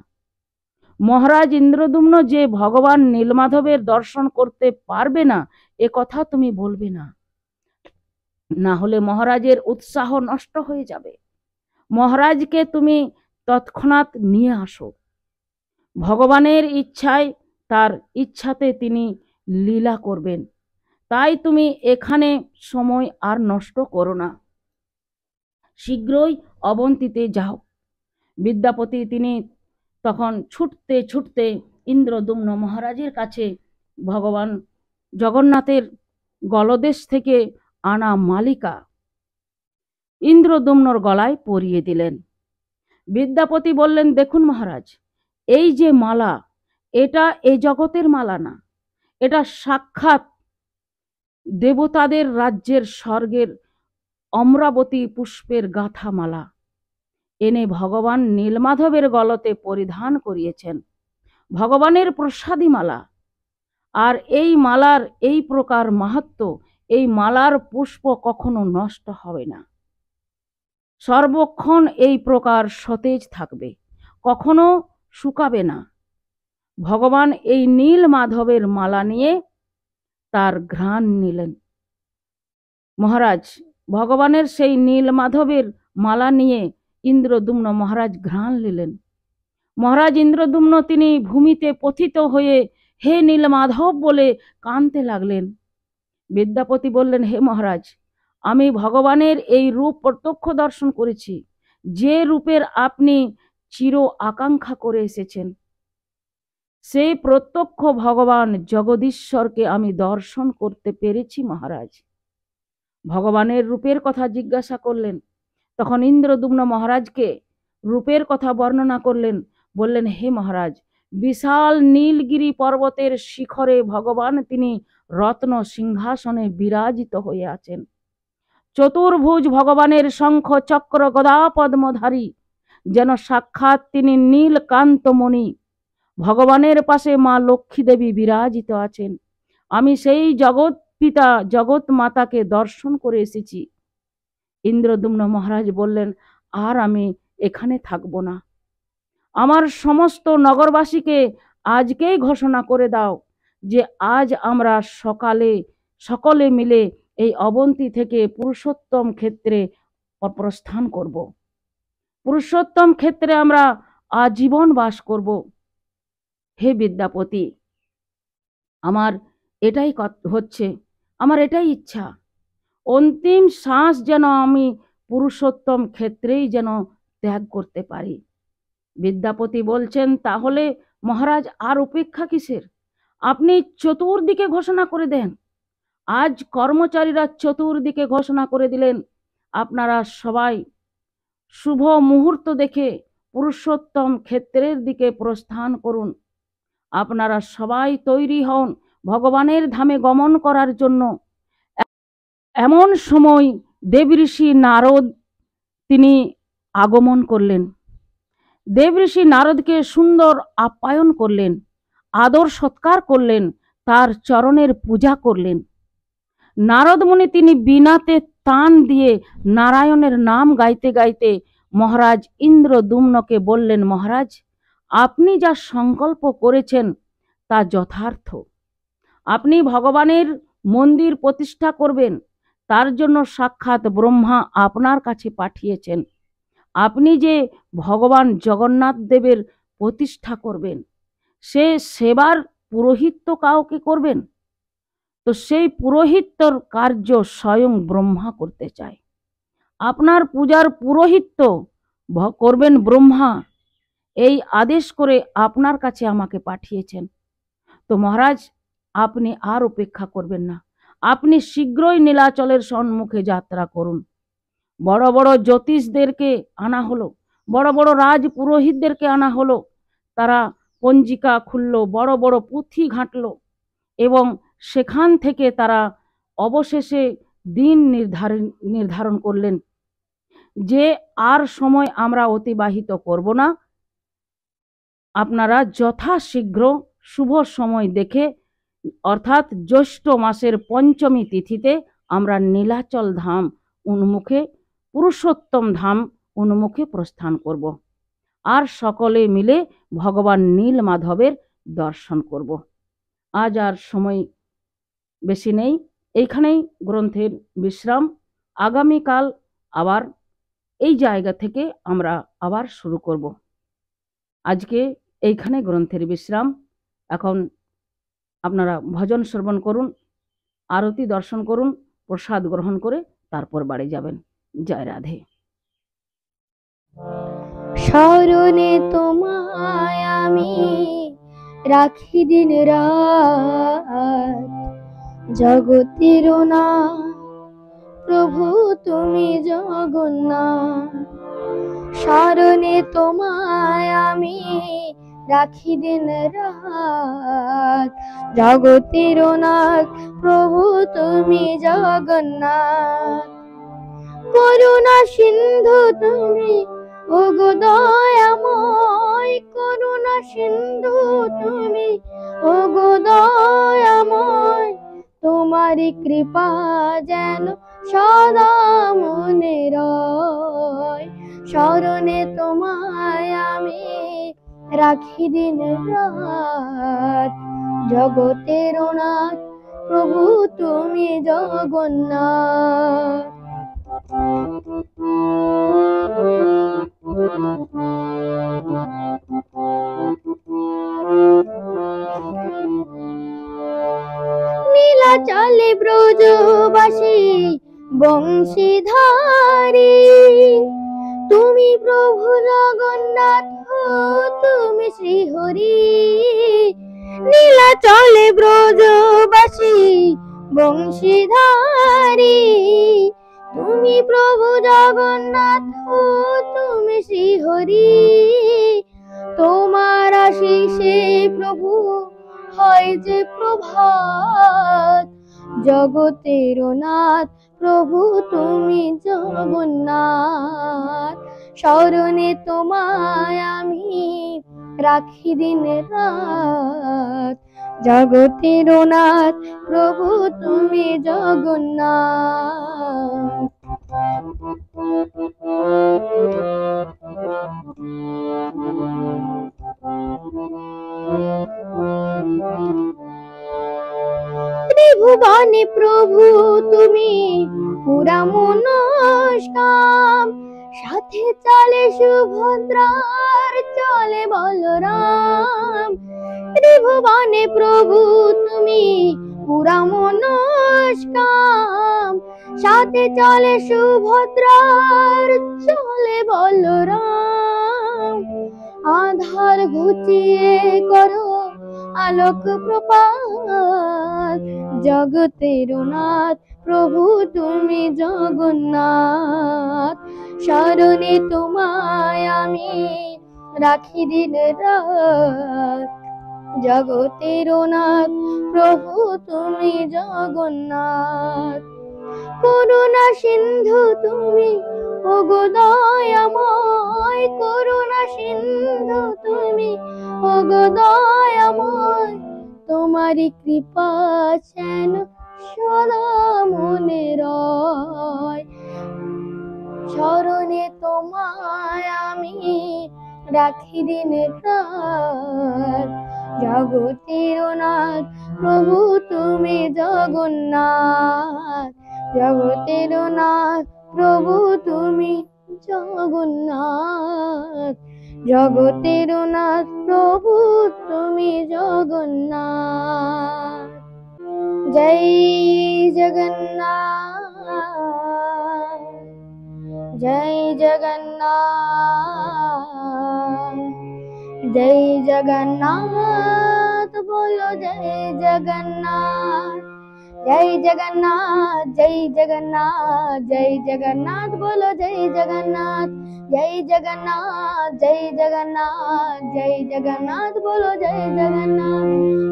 মহারাজ ইন্দ্রদ্যুম্ন যে ভগবান নীলমাধবের দর্শন করতে পারবে না, এ কথা তুমি বলবে না, না হলে মহারাজের উৎসাহ নষ্ট হয়ে যাবে। মহারাজকে তুমি তৎক্ষণাৎ নিয়ে আসো। ভগবানের ইচ্ছায়, তার ইচ্ছাতে তিনি লীলা করবেন, তাই তুমি এখানে সময় আর নষ্ট করো না, শীঘ্রই অবন্তীতে যাও। বিদ্যাপতি তিনি তখন ছুটতে ছুটতে ইন্দ্রদ্যুম্ন মহারাজের কাছে ভগবান জগন্নাথের গলদেশ থেকে আনা মালিকা ইন্দ্রদ্যুম্নর গলায় পরিয়ে দিলেন। বিদ্যাপতি বললেন, দেখুন মহারাজ, এই যে মালা, এটা এ জগতের মালা না, এটা সাক্ষাৎ দেবতাদের রাজ্যের স্বর্গের অমরাবতী পুষ্পের গাঁথা মালা এনে ভগবান নীলমাধবের গলতে পরিধান করিয়েছেন, ভগবানের প্রসাদী মালা। আর এই মালার এই প্রকার মাহাত্ম্য, এই মালার পুষ্প কখনো নষ্ট হবে না, সর্বক্ষণ এই প্রকার সতেজ থাকবে, কখনো শুকাবে না। ভগবান এই নীল মাধবের মালা নিয়ে তার ঘ্রাণ নিলেন। মহারাজ ভগবানের সেই নীল মাধবের মালা নিয়ে ইন্দ্রদ্যুম্ন মহারাজ ঘ্রাণ নিলেন। মহারাজ ইন্দ্রদ্যুম্ন তিনি ভূমিতে পতিত হয়ে হে নীলমাধব বলে কাঁদতে লাগলেন। বিদ্যাপতি বললেন, হে মহারাজ, আমি ভগবানের এই রূপ প্রত্যক্ষ দর্শন করেছি, যে রূপের আপনি চির আকাঙ্ক্ষা করে এসেছেন। সেই প্রত্যক্ষ ভগবান জগদীশ্বরকে আমি দর্শন করতে পেরেছি মহারাজ। ভগবানের রূপের কথা জিজ্ঞাসা করলেন। তখন ইন্দ্রদ্যুম্ন মহারাজকে রূপের কথা বর্ণনা করলেন। বললেন, হে মহারাজ, বিশাল নীলগিরি পর্বতের শিখরে ভগবান তিনি রত্ন সিংহাসনে বিরাজিত হয়ে আছেন। চতুর্ভুজ ভগবানের শঙ্খ চক্র গদা পদ্মধারী, যেন সাক্ষাৎ তিনি নীলকান্তমণি। ভগবানের পাশে মা লক্ষ্মী দেবী বিরাজিত আছেন। আমি সেই জগৎ পিতা জগৎ মাতাকে দর্শন করে এসেছি। ইন্দ্রদ্যুম্ন মহারাজ বললেন, আর আমি এখানে থাকব না। আমার সমস্ত নগরবাসীকে আজকেই ঘোষণা করে দাও যে আজ আমরা সকলে মিলে এই অবন্তী থেকে পুরুষোত্তম ক্ষেত্রে প্রস্থান করব। পুরুষোত্তম ক্ষেত্রে আমরা আজীবন বাস করব। হে বিদ্যাপতি, আমার এটাই হচ্ছে, আমার এটাই ইচ্ছা। অন্তিম শ্বাস যেন আমি পুরুষোত্তম ক্ষেত্রেই যেন ত্যাগ করতে পারি। বিদ্যাপতি বলছেন, তাহলে মহারাজ আর অপেক্ষা কিসের? আপনি চতুর্দিকে ঘোষণা করে দেন। আজ কর্মচারীরা চতুর্দিকে ঘোষণা করে দিলেন, আপনারা সবাই শুভ মুহূর্ত দেখে পুরুষোত্তম ক্ষেত্রের দিকে প্রস্থান করুন। আপনারা সবাই তৈরি হন ভগবানের ধামে গমন করার জন্য। এমন সময় দেবঋষি নারদ তিনি আগমন করলেন। দেবঋষি নারদকে সুন্দর আপ্যায়ন করলেন, আদর সৎকার করলেন, তার চরণের পূজা করলেন। নারদ মুনি তিনি বীণাতে তান দিয়ে নারায়ণের নাম গাইতে গাইতে মহারাজ ইন্দ্রদ্যুম্নকে বললেন, মহারাজ, আপনি যা সংকল্প করেছেন তা যথার্থ। আপনি ভগবানের মন্দির প্রতিষ্ঠা করবেন, তার জন্য সাক্ষাৎ ব্রহ্মা আপনার কাছে পাঠিয়েছেন। আপনি যে ভগবান জগন্নাথ দেবের প্রতিষ্ঠা করবেন, সে সেবার পুরোহিত্য কাউকে করবেন, তো সেই পুরোহিত্যর কার্য স্বয়ং ব্রহ্মা করতে চায়। আপনার পূজার পুরোহিত্য করবেন ব্রহ্মা, এই আদেশ করে আপনার কাছে আমাকে পাঠিয়েছেন। তো মহারাজ, আপনি আর অপেক্ষা করবেন না, আপনি শীঘ্রই নীলাচলের সম্মুখে যাত্রা করুন। বড় বড় জ্যোতিষদেরকে আনা হলো, বড় বড় রাজ পুরোহিতদেরকে আনা হলো। তারা পঞ্জিকা খুলল, বড় বড় পুঁথি ঘাঁটলো এবং সেখান থেকে তারা অবশেষে দিন নির্ধারণ করলেন যে আর সময় আমরা অতিবাহিত করব না। আপনারা যথাশীঘ্র শুভ সময় দেখে, অর্থাৎ জ্যৈষ্ঠ মাসের পঞ্চমী তিথিতে আমরা নীলাচল ধাম উন্মুখে, পুরুষোত্তম ধাম উন্মুখে প্রস্থান করব। আর সকলে মিলে ভগবান নীল মাধবের দর্শন করব। আজ আর সময় বেশি নেই, এইখানেই গ্রন্থের বিশ্রাম। আগামীকাল আবার এই জায়গা থেকে আমরা আবার শুরু করব। আজকে এইখানে গ্রন্থের বিশ্রাম। এখন আপনারা ভজন শ্রবণ করুন, আরতি দর্শন করুন, প্রসাদ গ্রহণ করে তারপর বাড়ি যাবেন। জয় রাধে। স্মরণে তোমায় আমি রাখি দিন রাত, জগতের নাথ প্রভু তুমি জগন্নাথ। স্মরণে তোমায় আমি রাখি দিন রাত, জগতের নাথ প্রভু তুমি জগন্নাথ। করুণা সিন্ধু তুমি ওগো দয়াময়, করুণা সিন্ধু তুমি ওগো দয়াময়। তোমারি কৃপা যেন সদা মনে রয়, স্মরণে তোমায় আমি রাখি দিন রাত, জগতের নাথ প্রভু তুমি জগন্নাথ। নীলাচলে ব্রজ ব্রজবাসী বংশীধারী, তুমি প্রভু জগন্নাথ, তুমি শ্রীহরি। নীলাচলে ব্রজবাসী বংশীধারী, তুমি প্রভু জগন্নাথ, তুমি শ্রীহরি। তোমার আশিসে প্রভু হয় যে প্রভাত, জগতের নাথ প্রভু তুমি জগন্নাথ। স্মরণে তোমায় আমি রাখি দিন রাত, জগতের নাথ প্রভু তুমি জগন্নাথ। ত্রিভুবনে প্রভু তুমি পুরা মনস্কাম, সাথে চলে সুভদ্রার চলে বলরাম। ত্রিভুবনে প্রভু তুমি পুরা মনস্কাম, সাথে চলে সুভদ্রার চলে বলরাম। আধার ঘুচিয়ে করো আলোক প্রপাত, জগতের নাথ প্রভু তুমি জগন্নাথ। স্মরণে তোমায় আমি রাখি দিন রাত, জগতের নাথ প্রভু তুমি জগন্নাথ। করুণা সিন্ধু তুমি ওগো দয়াময়, করুণা সিন্ধু তুমি ওগো দয়াময়। তোমারি কৃপা যেন সদা মনে রয়, স্মরণে তোমায় আমি রাখি দিন রাত, জগতের নাথ প্রভু তুমি জগন্নাথ। জগতের নাথ প্রভু তুমি জগন্নাথ, জগতের নাথ প্রভু তুমি জগন্নাথ। জয় জগন্নাথ, জয় জগন্নাথ, জয় জগন্নাথ, বলো জয় জগন্নাথ। জয় জগন্নাথ, জয় জগন্নাথ, জয় জগন্নাথ, বলো জয় জগন্নাথ। জয় জগন্নাথ, জয় জগন্নাথ, জয় জগন্নাথ, বলো জয় জগন্নাথ।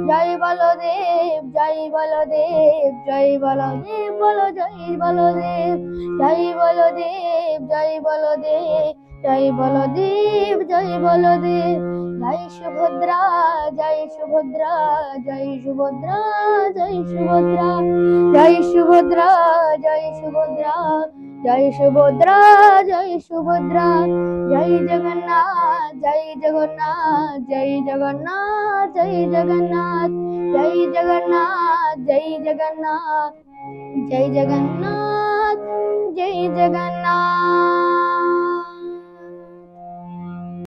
জয় বলদেব, জয় বলদেব, জয় বলদেব, বলো জয় বলদেব। জয় বলদেব, জয় বলদেব, জয় বলদেব, জয় বলদেব। জয় সুভদ্রা, জয় সুভদ্রা, জয় সুভদ্রা, জয় সুভদ্রা, জয় সুভদ্রা, জয় সুভদ্রা, জয় সুভদ্রা, জয় সুভদ্রা। জয় জগন্নাথ, জয় জগন্নাথ, জয় জগন্নাথ, জয় জগন্নাথ, জয় জগন্নাথ, জয় জগন্নাথ, জয় জগন্নাথ, জয় জগন্নাথ।